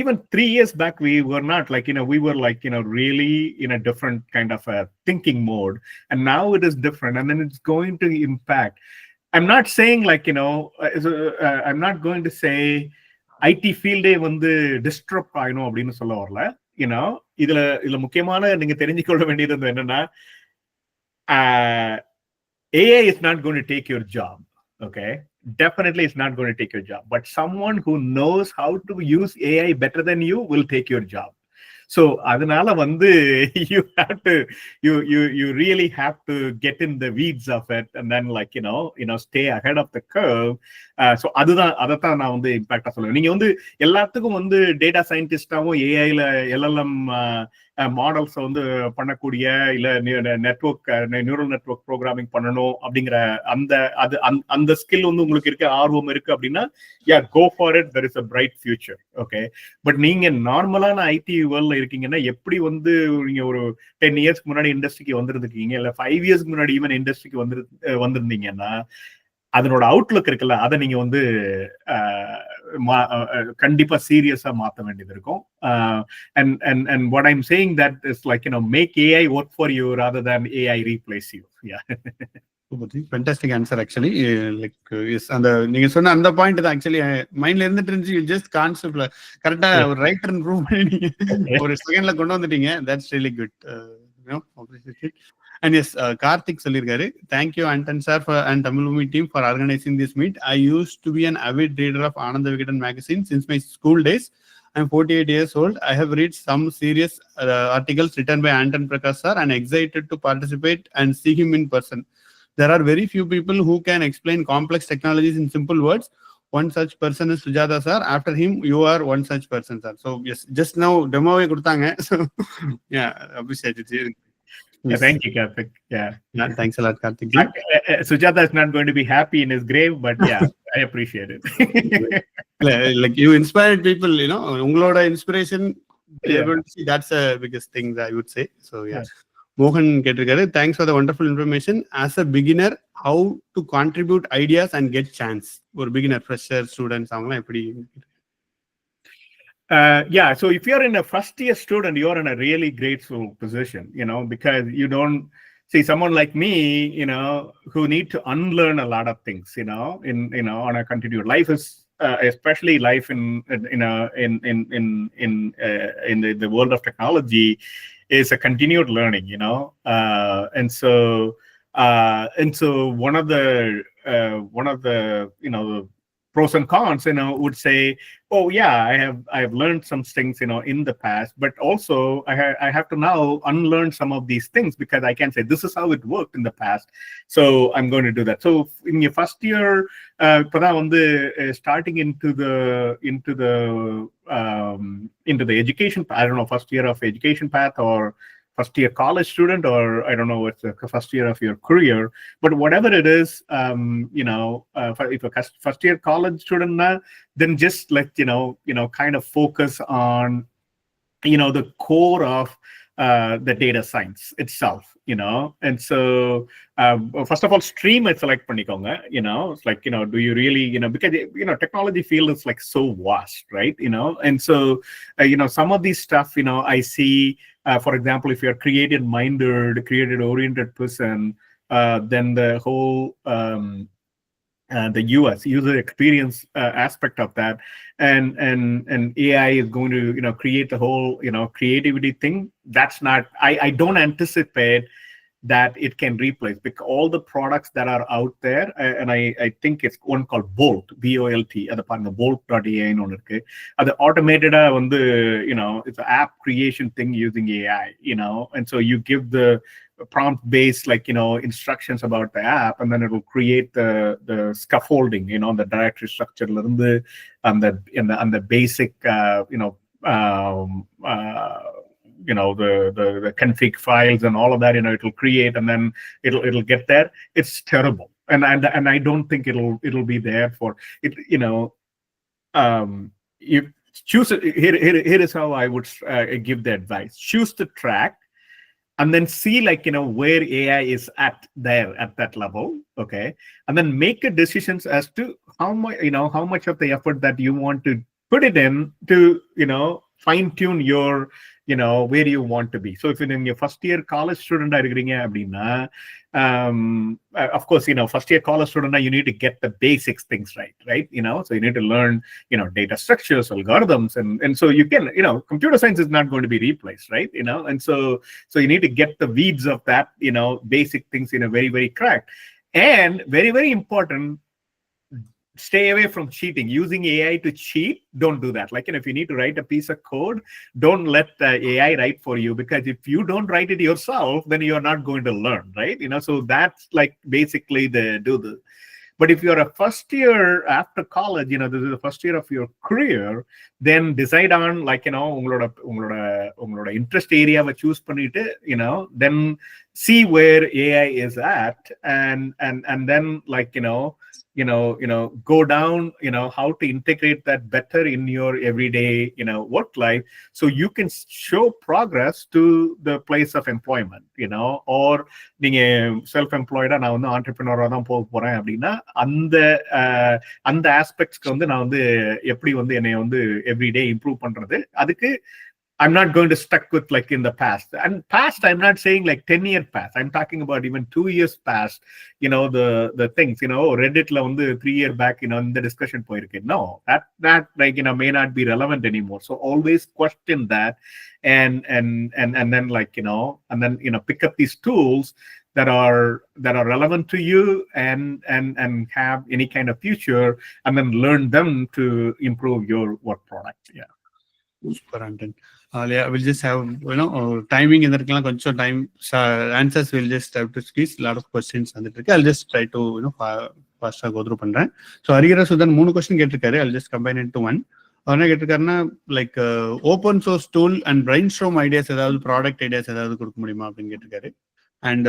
even 3 years back, we were not like, we were like, really in a different kind of a thinking mode. And now it is different. And then it's going to impact. I'm not saying like, I'm not going to say IT field வந்து disrupt ஆகணும் அப்படின்னு சொல்ல வரல. இதுல முக்கியமான நீங்க தெரிஞ்சுக்கொள்ள வேண்டியது என்னன்னா, AI is not going to take your job. Okay. Definitely it's not going to take your job, but someone who knows how to use AI better than you will take your job. So அதனால வந்து you really have to get in the weeds of it and then like stay ahead of the curve. So அதைத்தான் நான் வந்து இம்பாக்டா சொல்லுவேன். நீங்க வந்து எல்லாத்துக்கும் வந்து டேட்டா சயின்டிஸ்டாவும் ஏஐல LLM மாடல்ஸ் வந்து பண்ணக்கூடிய இல்ல நியூரல் நெட்வொர்க் ப்ரோக்ராமிங் பண்ணணும் அப்படிங்கிற அந்த ஸ்கில் வந்து உங்களுக்கு இருக்க ஆர்வம் இருக்கு அப்படின்னா, go for it. There is a bright future. Okay, but நீங்க நார்மலான ஐடி வேர்ல்ட்ல இருக்கீங்கன்னா, எப்படி வந்து நீங்க ஒரு 10 இயர்ஸ்க்கு முன்னாடி இண்டஸ்ட்ரிக்கு வந்திருக்கீங்க இல்ல 5 இயர்ஸ்க்கு முன்னாடி ஈவன் இண்டஸ்ட்ரிக்கு வந்திருந்தீங்கன்னா, அதனோட அவுட்லுக் இருக்குல்ல, அதை நீங்க வந்து கண்டிப்பா சீரியஸா மாத்த வேண்டியது இருக்கும். And what I'm saying that is like make AI work for you rather than AI replace you. Yeah. Fantastic answer actually. Like yes, அந்த நீங்க சொன்ன அந்த பாயிண்ட் தான் ஆக்சுவலி மைண்ட்ல இருந்துட்டு இருந்துச்சு. ஜஸ்ட் கான்செப்ட்ல கரெக்டா ஒரு ரைட்டர் அண்ட் ப்ரூவ் பண்ணி ஒரு செகண்ட்ல கொண்டு வந்துட்டீங்க. That's really good. Appreciate it. And yes, Karthik சொல்லிருக்காரு, thank you Anton sir and Tamil Boomi team for organizing this meet. I used to be an avid reader of Ananda Vikatan magazine since my school days. I'm 48 years old. I have read some serious articles written by Anton Prakash sir and excited to participate and see him in person. There are very few people who can explain complex technologies in simple words. One such person is Sujata sir. After him, you are one such person, sir. So yes, just now demo kudutanga. So yeah, appreciate it. Yes. Thank you, Karthik. Yeah. Thanks a lot, Karthik. Sujata is not going to be happy in his grave, but yeah, I appreciate it. Like you inspired people, ungaloda inspiration. See, that's the biggest thing that I would say. So yeah. Mohan Ketrikare, thanks for the wonderful information. As a beginner, how to contribute ideas and get chance? Or beginner, fresher, students, yeah, so if you're in a first year student, you're in a really grateful position, because you don't see someone like me, who need to unlearn a lot of things, on a continued life is especially life in the world of technology is a continued learning, and so one of the pros and cons, would say, oh yeah, I have learned some things, in the past, but also I have to now unlearn some of these things because I can say this is how it worked in the past, so I'm going to do that. So in your first year, starting into the education, I don't know, first year of education path or first year college student, or I don't know what's the first year of your career, but whatever it is, if a first year college student, then just let kind of focus on the core of the data science itself, and so first of all, stream it select பண்ணிக்கோங்க, it's like, do you really, because technology field is like so vast, right? And so some of these stuff, I see, for example, if you're created-minded, created-oriented person, then the whole the user experience aspect of that, and AI is going to create the whole creativity thing. That's not. I don't anticipate that it can replace, because all the products that are out there, and I think it's one called Bolt, B-O-L-T, அது பாருங்க, Bolt.ai ன்னு ஒன்று இருக்கு. அது automated-ஆ it's an app creation thing using AI, and so you give the prompt-based instructions about the app, and then it will create the scaffolding, the directory structure and the basic the config files and all of that, it will create, and then it'll get there. It's terrible, and I don't think it'll be there for it. You choose it. Here is how I would give the advice: choose the track, and then see where AI is at that level, okay, and then make a decisions as to how much of the effort that you want to put it in to fine tune your where you want to be. So if you're in your first year college student, of course, first year college student, you need to get the basics things right? So you need to learn data structures, algorithms, and so you can computer science is not going to be replaced, right? And so you need to get the weeds of that basic things very, very cracked. And very, very important, stay away from cheating. Using AI to cheat, don't do that. Like, if you need to write a piece of code, don't let AI write for you, because if you don't write it yourself, then you're not going to learn, right? So that's like basically But if you're a first year after college, this is the first year of your career, then decide on உங்களோட interest area choose பண்ணிட்டு, then see where AI is at, and then go down, how to integrate that better in your everyday, work life, so you can show progress to the place of employment, or நீங்க self-employed, நான் entrepreneur தான் போக போறேன் அப்படின்னா, அந்த aspects நான் எப்படி என்னை everyday improve பண்றது, அதுக்கு I'm not going to stuck with in the past. And past, I'm not saying 10-year past. I'm talking about even 2 years past, the things, Reddit 3 years back, the discussion poirukku. No, that may not be relevant anymore. So always question that, and then and then pick up these tools that are relevant to you and have any kind of future, and then learn them to improve your work product. Yeah. Super, Anton. Yeah, we'll just have, timing in the கொஞ்சம் time answers we'll just have to squeeze a lot of questions வந்துட்டு இருக்கு. I'll just try to, fast go through பண்றேன். So Harihara Sudan 3 question கேட்டிருக்காரு. I'll just combine into one. என்ன கேட்டிருக்காருன்னா, like open source tool and brainstorm ideas ஏதாவது product ideas ஏதாவது கொடுக்க முடியுமா அப்படின்னு கேட்டிருக்காரு. அண்ட்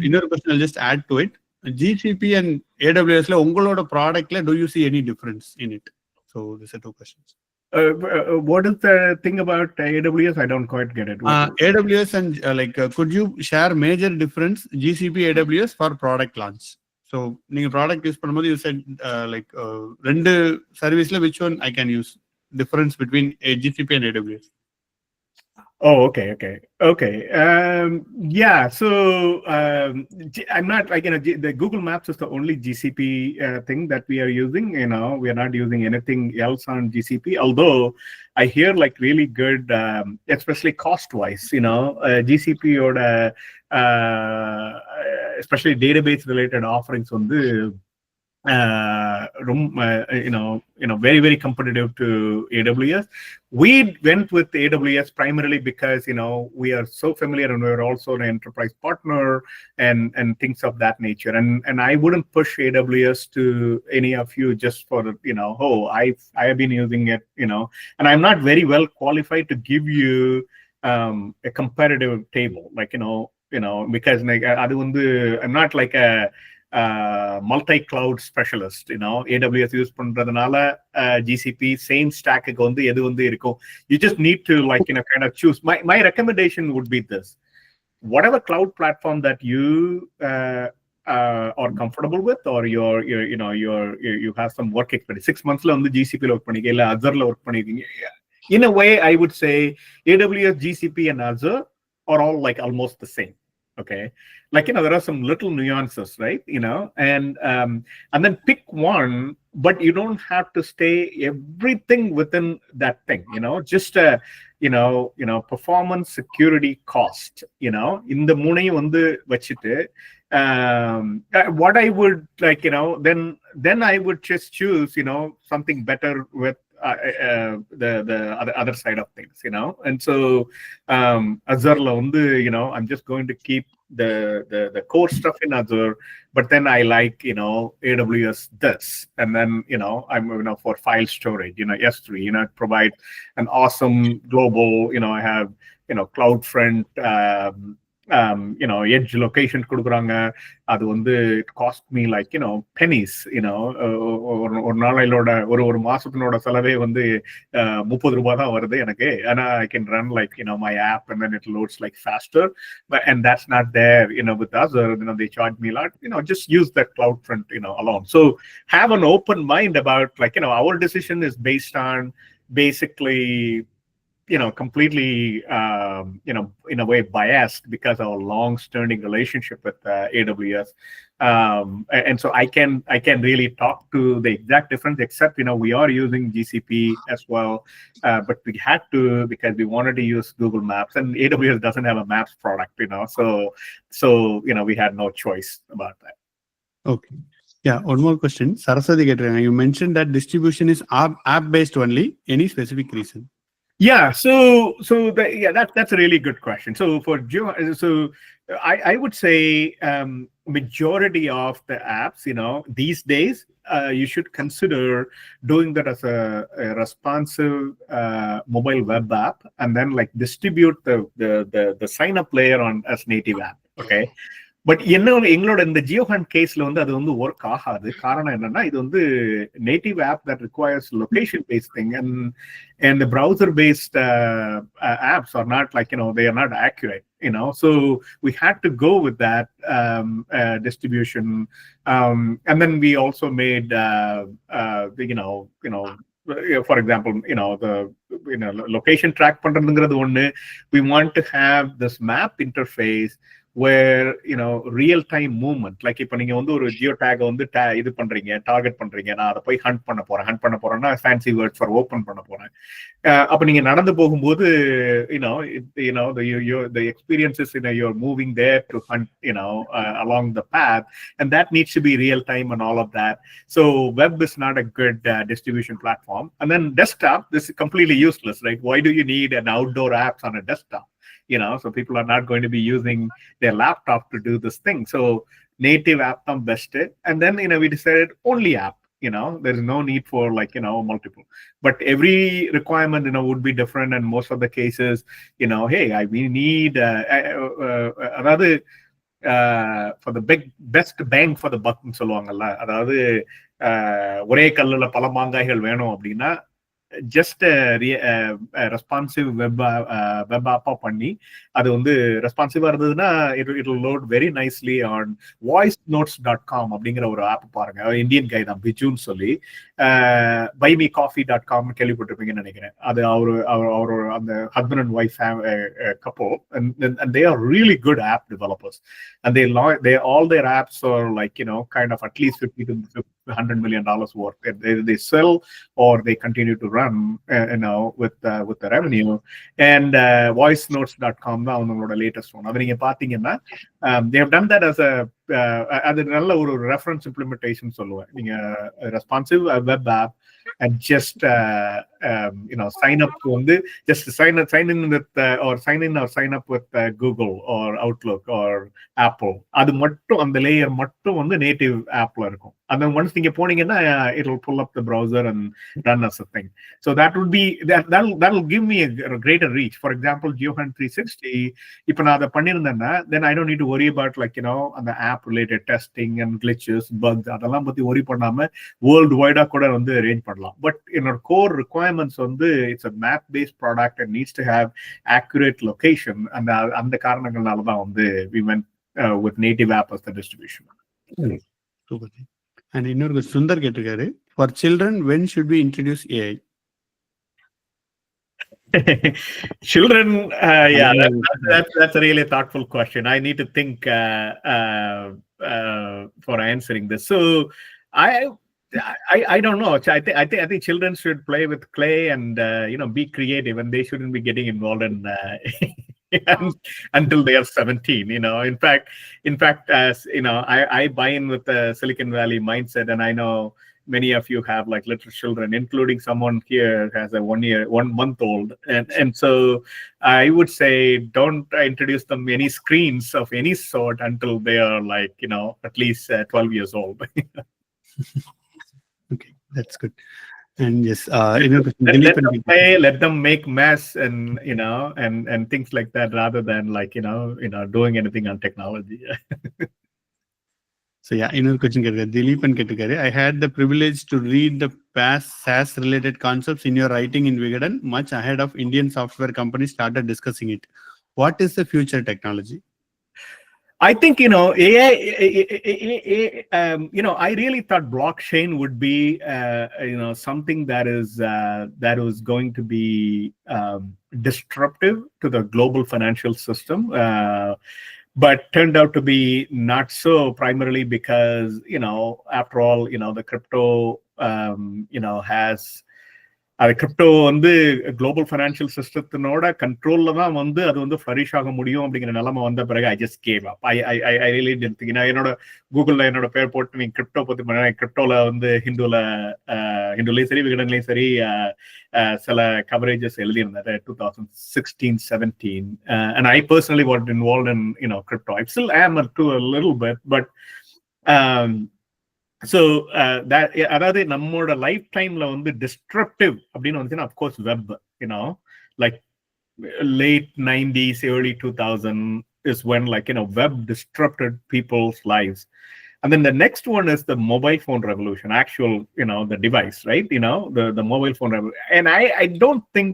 இன்னொரு question I'll just add to it. GCP and AWSல உங்களோட ப்ராடக்ட்ல do you see any difference in it? So these are 2 questions. What is the thing about AWS? I don't quite get it. AWS and could you share major difference GCP AWS for product launch? So நீங்க product use பண்ணும்போது you said ரெண்டு சர்வீஸ்ல which one I can use? Difference between GCP and AWS. Oh, okay. Yeah, so I'm not the Google Maps is the only GCP thing that we are using. We are not using anything else on GCP. Although I hear really good, especially cost-wise. GCP or especially database-related offerings on the. Very, very competitive to AWS. We went with AWS primarily because we are so familiar and we're also an enterprise partner and things of that nature. And I wouldn't push AWS to any of you just for I have been using it, and I'm not very well qualified to give you a competitive table, because I'm not like a multi-cloud specialist. AWS use பண்றதுனால GCP same stack க்கு வந்து எது வந்து இருக்கும். You just need to kind of choose. My recommendation would be this: whatever cloud platform that you are comfortable with, or you have some work experience. 6 months la வந்து GCP ல work பண்ணிருக்கீங்க, இல்ல Azure ல work பண்ணிருக்கீங்க. In a way, I would say AWS, GCP, and Azure are all almost the same. Okay, there are some little nuances, right? And then pick one, but you don't have to stay everything within that thing. Just performance, security, cost. In the மூணையும் வந்து வச்சிட்டு what I would then I would just choose something better with the other side of things, and so Azure la vandu I'm just going to keep the core stuff in Azure, but then I like AWS this, and then I'm for file storage S3 it provides an awesome global I have CloudFront edge location கொடுக்குறாங்க. அது வந்து it cost me pennies. ஒரு நாளையோட ஒரு மாசத்தினோட செலவே வந்து 30 ரூபாய் தான் வருது எனக்கு. ஆனா I can run my app and then it loads faster, and that's not there with Azure. They charge me a lot. Just use that CloudFront alone. So have an open mind about our decision is based on basically completely in a way biased because of our long-standing relationship with AWS, and so I can really talk to the exact difference, except we are using GCP as well, but we had to because we wanted to use Google Maps, and AWS doesn't have a Maps product, so we had no choice about that. Okay. Yeah, one more question. Saraswati கேட்டிருக்காங்க, you mentioned that distribution is app based only. Any specific reason? Yeah, that's a really good question. So for I would say majority of the apps, these days, you should consider doing that as a responsive mobile web app, and then distribute the sign up layer on as native app. Okay. But எங்களோட இந்த ஜியோஹான் கேஸ்ல வந்து அது வந்து work ஆகாது. காரணம் என்னன்னா, இது வந்து native app that requires location based thing, and the browser based apps are not they are not accurate, so we had to go with that distribution, and then we also made for example the location track பண்றதுங்கிறது ஒண்ணு. We want to have this map interface where real-time movement, like இப்போ நீங்க வந்து ஒரு Jio take வந்து இது பண்றீங்க, target பண்றீங்க, நான் அதை போய் ஹண்ட் பண்ண போறேன்னா ஃபேன்சி வேர்ட் ஃபார் ஓப்பன் பண்ண போறேன். அப்ப நீங்க நடந்து போகும்போது the experiences you're moving there to hunt along the path, and that needs to be real time and all of that. So web is not a good distribution platform. And then desktop, this is completely useless, right? Why do you need an outdoor apps on a desktop? So people are not going to be using their laptop to do this thing. So native app best. And then we decided only app. There is no need for multiple, but every requirement would be different, and most of the cases hey, we need another for the best bang for the buck னு சொல்லுவாங்கல்ல. அதாவது ஒரே கல்லுல பல மாங்காய்கள் வேணும் அப்படின்னா just responsive web ஆப்பா பண்ணி அது வந்து ரெஸ்பான்சிவா இருந்ததுன்னா it load very nicely on voicenotes.com அப்படிங்கிற ஒரு ஆப் பாருங்க. இந்தியன் கை தான், பிஜுன்னு சொல்லி. buymecoffee.com கேள்விப்பட்டிருப்பீங்கன்னு நினைக்கிறேன். அது அவரு அந்த husband and wife couple, and they are really good app developers, and they all their apps are kind of at least $50 to $100 million worth. They sell or they continue to run with the revenue. And voicenotes.com தான் அவங்களோட latest one. அதை நீங்க பாத்தீங்கன்னா they have done that as a அது நல்ல ஒரு reference implementation சொல்லுவேன். நீங்க responsive web app and just sign up வந்து just sign in with or sign up with Google or Outlook or Apple. அது மட்டும் அந்த லேயர் மட்டும் வந்து நேட்டிவ் ஆப்ல இருக்கும். And then once நீங்க போனீங்கன்னா it will pull up the browser and run as a thing. So that would be that'll give me a greater reach. For example, GeoHunt 360, இப்போ நான் அதை பண்ணியிருந்தேன்னா then I don't need to worry about அந்த app related testing and glitches, bugs, அதெல்லாம் பத்தி worry பண்ணாம world வைடா கூட வந்து அரேஞ்ச் பண்ணலாம். பட் என்னோட கோர் ரிக்வயர்மெண்ட்ஸ் வந்து it's a map based product and needs to have accurate location. அந்த காரணங்களால தான் வந்து we went with native app as the distribution. Super. And இன்னொரு சுந்தர் கேட்டிருக்காரு, for children when should we introduce AI? Children, yeah, that's a really thoughtful question. I need to think for answering this. So I don't know. I think children should play with clay and be creative, and they shouldn't be getting involved in until they are 17. In fact, as I buy in with the Silicon Valley mindset, and I know many of you have little children, including someone here has a 1 month old, and so I would say don't introduce them any screens of any sort until they are at least 12 years old. Okay, that's good. And yes, let them make mess and and things like that, rather than doing anything on technology. So yeah, இன்னொரு question கேட்டிருக்காரு, திலீபன் கேட்டிருக்காரு, I had the privilege to read the past SaaS related concepts in your writing in Vigadan much ahead of Indian software companies started discussing it. What is the future technology? I think AI. I really thought blockchain would be something that was going to be disruptive to the global financial system, but turned out to be not so, primarily because after all the crypto has அது crypto வந்து global financial சிஸ்டத்தினோட கண்ட்ரோல்ல தான் வந்து அது வந்து flourish ஆக முடியும் அப்படிங்கிற நிலைமை வந்த பிறகு I just gave up. I really did think. நான் என்னோட கூகுள்ல என்னோட பேர் போட்டு நீங்க கிரிப்டோ பத்தி பண்ண, கிரிப்டோல வந்து ஹிந்துலையும் சரி விகடன்லையும் சரி சில கவரேஜஸ் எழுதியிருந்தேன் 2016-17, and I personally was involved in crypto. I still am to a little bit, but so that அதாவது நம்மளோட லைஃப் டைம்ல வந்து டிஸ்ட்ரப்டிவ் அப்படின்னு வந்துச்சுன்னா of course web, like late 90s, early 2000 is when web disrupted people's lives. And then the next one is the mobile phone revolution, actual, the device, right? The mobile phone revolution. And I don't think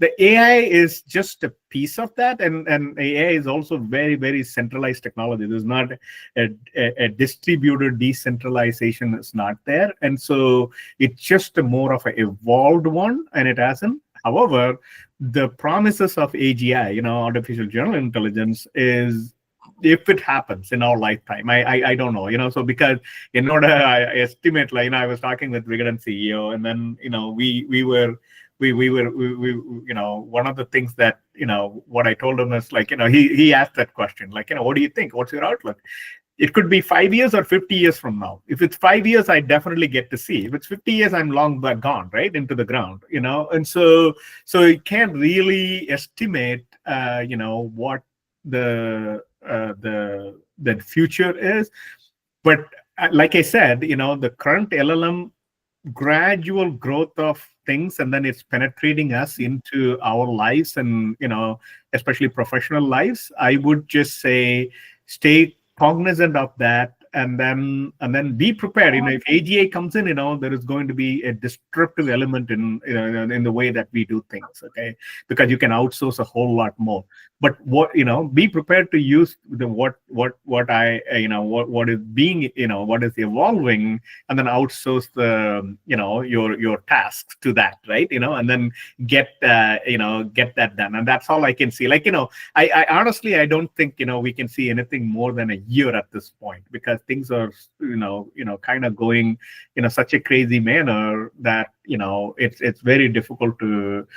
the AI is just a piece of that. And AI is also very, very centralized technology. There's not a distributed decentralization is not there. And so it's just more of an evolved one, and it hasn't. However, the promises of AGI, artificial general intelligence, is if it happens in our lifetime. I don't know, so because in order I estimate, like, I was talking with Vigadan CEO, and then we were one of the things that what I told him is, like, he asked that question, like, what do you think, what's your outlook? It could be 5 years or 50 years from now. If it's 5 years, I definitely get to see. If it's 50 years, I'm long gone, right, into the ground, and so you can't really estimate what the future is. But like I said, the current LLM gradual growth of things, and then it's penetrating us into our lives, and especially professional lives. I would just say stay cognizant of that, and then be prepared. If AGI comes in, there is going to be a destructive element in the way that we do things, okay? Because you can outsource a whole lot more. But be prepared to use what is being, what is evolving, and then outsource the your tasks to that, right? And then get that done. And that's all I can see. Like, I honestly, I don't think we can see anything more than a year at this point, because things are kind of going such a crazy manner that it's very difficult to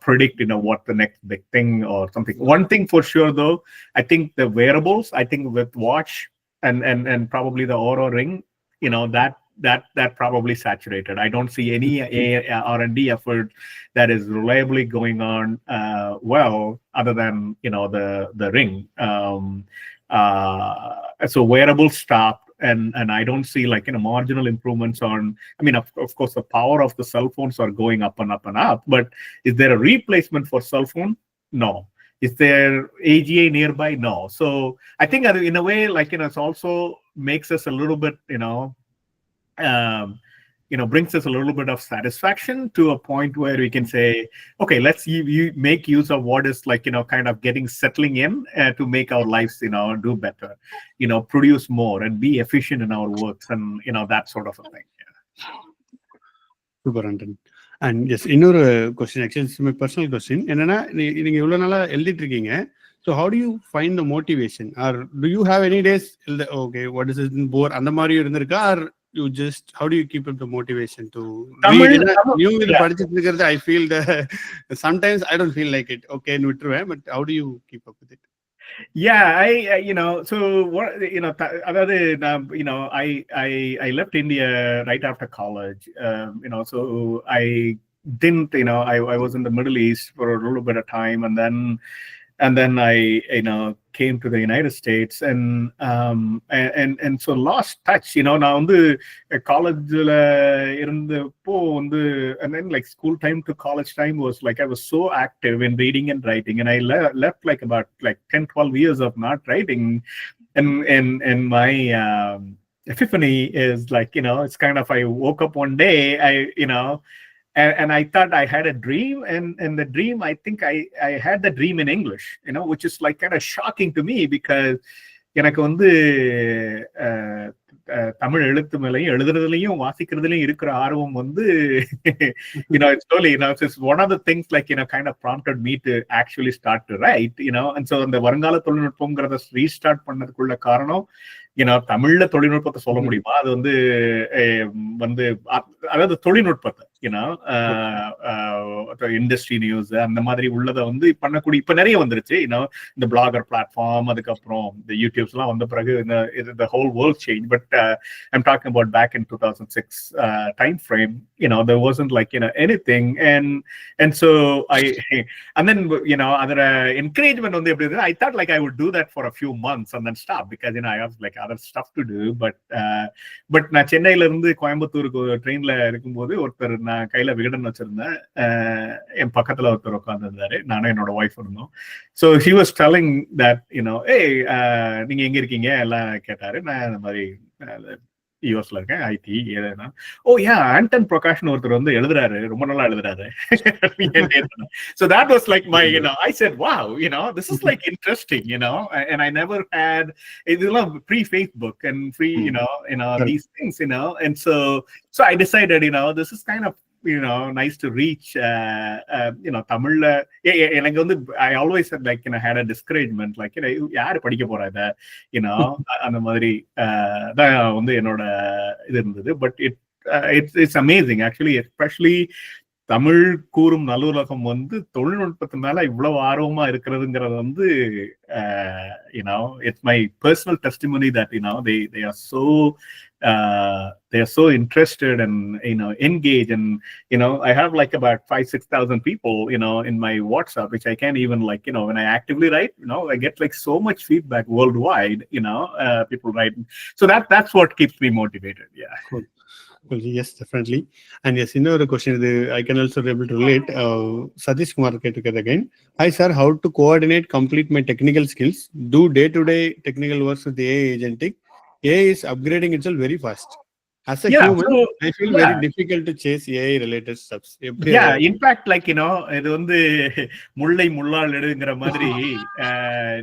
predict what the next big thing or something. One thing for sure, though, I think the wearables, I think with watch and probably the Oura Ring, that probably saturated. I don't see any R&D effort that is reliably going on well, other than the Ring. So wearables stopped. And I don't see, like, marginal improvements on. I mean, of course, the power of the cell phones are going up and up and up. But is there a replacement for cell phone? No. Is there AGI nearby? No. So I think in a way, like, it also makes us a little bit, brings us a little bit of satisfaction to a point where we can say, okay, let's make use of what is, like, kind of settling in to make our lives, do better, produce more and be efficient in our works, and, that sort of a thing. Yeah. Super, Anton. And yes, இன்னொரு question, actually it's my personal question. என்னன்னா, நீங்க இவ்வளவு நாளா எழுதிட்டு இருக்கீங்க. So how do you find the motivation? Or do you have any days, okay, what is it, bore அந்த மாதிரி இருந்திருக்கா? Or you just, how do you keep up the motivation to read? New படிச்சிட்டு இருக்கிறது, I feel sometimes I don't feel like it. Okay, விட்டுருவேன். But how do you keep up with it? Yeah, so what, I left India right after college, so I didn't, I was in the Middle East for a little bit of time, and then I came to the United States, and so lost touch. நான் வந்து காலேஜ்ல இருந்தப்போ வந்து, and then like school time to college time was like I was so active in reading and writing, and I left like about 10-12 years of not writing, and my epiphany is like, it's kind of, I woke up one day, and I thought I had a dream, and the dream, I think I had the dream in English, which is like kind of shocking to me, because எனக்கு வந்து தமிழ் எழுத்து மேலையும் எழுதுறதுலயும் வாசிக்கிறதுலயும் இருக்கிற ஆர்வம் வந்து it's slowly, it's one of the things, like, kind of prompted me to actually start to write, and so அந்த வருங்கால தொழில்நுட்பம்ங்கிறத restart பண்ணதுக்குள்ள காரணம், தமிழ்ல தொழில்நுட்பத்தை சொல்ல முடியுமா, அது வந்து அதாவது தொழில்நுட்பத்தை இண்டஸ்ட்ரி நியூஸ் அந்த மாதிரி உள்ளதை வந்து பண்ணக்கூடிய, இப்ப நிறைய வந்துருச்சு, இந்த பிளாகர் பிளாட்ஃபார்ம், அதுக்கப்புறம் இந்த யூடியூப்ஸ் எல்லாம் வந்த பிறகு the whole world changed. But I'm talking about back in 2006 time frame, there wasn't like anything, and so and then other encouragement on the, I thought like I would do that for a few months and then stop, because I have like other stuff to do. But நான் சென்னையில இருந்து கோயம்புத்தூருக்கு ட்ரெயின்ல இருக்கும்போது ஒருத்தர், நான் கையில விகடன் வச்சிருந்தேன், என் பக்கத்துல ஒருத்தர் உட்கார்ந்து இருந்தாரு, நானும் என்னோட ஒய்ஃப் இருந்தோம். So he was telling that, hey, நீங்க எங்க இருக்கீங்க எல்லாம் கேட்டாரு. நான் இந்த மாதிரி யூஎஸ்ல இருக்கேன், ஐடி ஏதா. ஓ யா, ஆண்டன் பிரகாஷ்னு ஒருத்தர் வந்து எழுதுறாரு, ரொம்ப நல்லா எழுதுறாரு. So that was like my, I said, wow, this is like interesting, and I never had, இதெல்லாம் pre-Facebook and free, these things, and so I decided, this is kind of nice to reach தமிழ்ல எனக்கு வந்து I always said like had a discouragement like யாரு படிக்க போறா இத அந்த மாதிரி தான் வந்து என்னோட இது இருந்தது. But it's amazing actually, especially Tamil கூறும் நல்லுலகம் வந்து தொழில்நுட்பத்து மேல இவ்வளவு ஆர்வமா இருக்கிறதுங்கிறது வந்து it's my personal testimony that they are so interested and engaged, and I have like about 5,000-6,000 people in my WhatsApp, which I can't even like when I actively write, I get like so much feedback worldwide, people write, so that's what keeps me motivated. Yeah. Cool. Well, yes, definitely. And yes, another question I can also be able to relate. Satish Kumar together again. Hi sir, how to coordinate, complete my technical skills, do day-to-day technical works with AI agentic. AI is upgrading itself very fast. As a human, I feel very difficult to chase AI related stuff. Yeah, in fact, like இது வந்து முல்லை முள்ளால் எடுங்கிற மாதிரி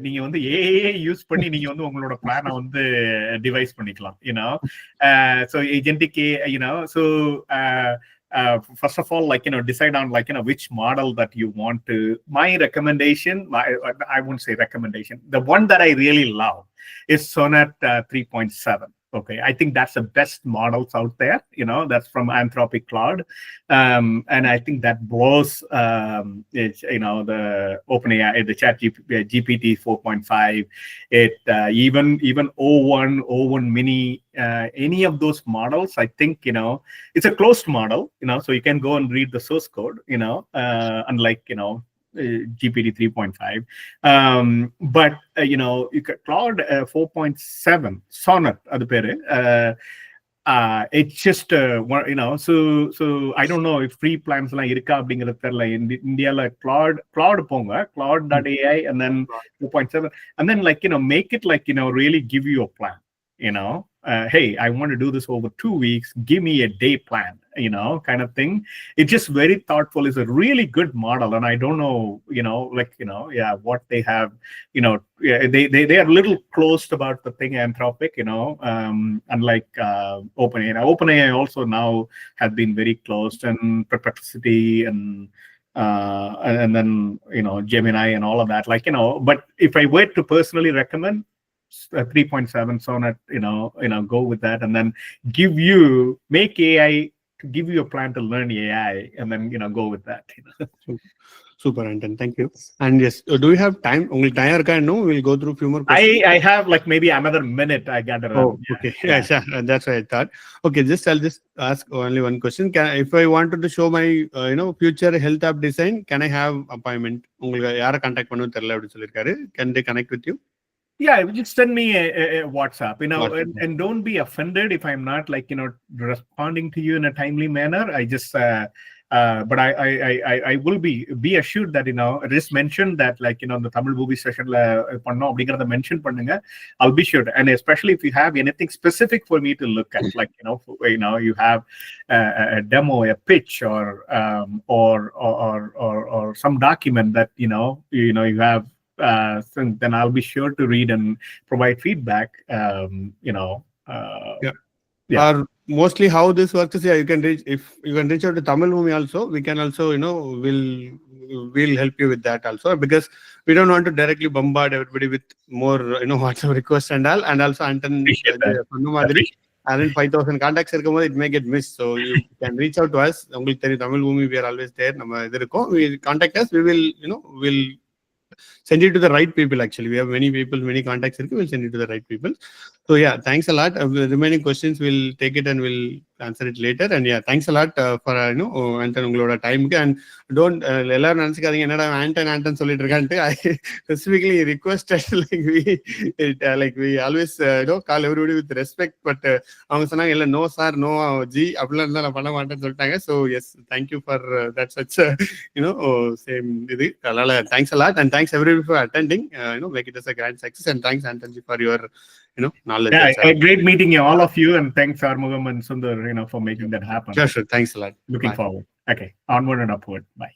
நீங்க வந்து AI use பண்ணி நீங்க வந்து உங்களோட பிளானை வந்து டிவைஸ் பண்ணிக்கலாம். So agentic AI, so first of all, like decide on like which model that you want to. My recommendation, I won't say recommendation, the one that I really love is Sonnet 3.7. Okay, I think that's the best models out there. That's from Anthropic Claude, and I think that blows it's the OpenAI, the ChatGPT 4.5. It even O1 Mini, any of those models. I think it's a closed model. So you can go and read the source code. Unlike GPT 3.5, but Claude 4.7 Sonnet adu peru, it's just so I don't know if free plans la irukka abingiradhu therla. In India la Claude ponga Claude.ai and then 4.7, and then like make it like really give you a plan. Hey, I want to do this over 2 weeks. Give me a day plan, kind of thing. It's just very thoughtful. It's a really good model, and I don't know, what they have. They are a little closed about the thing Anthropic, unlike OpenAI. Now, OpenAI also now has been very closed, and Perplexity and then Gemini and all of that. Like but if I were to personally recommend 3.7 Sonnet, go with that, and then make AI to give you a plan to learn AI, and then go with that. Super, Anton, thank you. And yes, do you have time? Only time no, we'll go through a few more questions. I have like maybe another minute. I got to run. Oh, okay. Yeah, that's what I thought. Okay, I'll just ask only one question. If I wanted to show my future health app design, can I have appointment? உங்களுக்கு யாரை contact பண்ணனும் தெரியல அப்படி சொல்லிருக்காரு. Can they connect with you? Yeah, just send me a WhatsApp, and don't be offended if I'm not like responding to you in a timely manner. I just but I will be assured that just mention that like the Tamil movie session la pannom abingrada mention pannunga. I'll be sure, and especially if you have anything specific for me to look at, like you have a demo, a pitch, or some document that you have. Then I'll be sure to read and provide feedback. Or mostly how this works is, you can reach out to Tamil Boomi also. We can also we'll help you with that also, because we don't want to directly bombard everybody with more WhatsApp requests and all. And also Anton and 5,000 contacts it may get missed, so you can reach out to us. Tamil Boomi, we are always there. We contact us. We will we'll send it to the right people. Actually, we have many people, many contacts. We'll send it to the right people. So yeah, thanks a lot. The remaining questions, we'll take it and we'll answer it later. And yeah, thanks a lot for Anton உங்களோட டைமுக்கு. And don't எல்லாரும் நினைச்சுக்காதீங்க என்னடா ஆண்டன் சொல்லிட்டு இருக்கான்ட்டு. I specifically requested like we always call everybody with respect, but அவங்க சொன்னாங்க இல்ல no sir no G அப்படிலாம் இருந்தா நான் பண்ண மாட்டேன்னு சொல்லிட்டாங்க. So yes, thank you for that such same இது. அதனால thanks a lot, and thanks everybody for attending. Make it as a grand success, and thanks Anton for your knowledge. Yeah, great meeting you, all of you, and thanks Armugam and Sundar for making that happen. Sure, thanks a lot. Looking forward. Okay, onward and upward. Bye.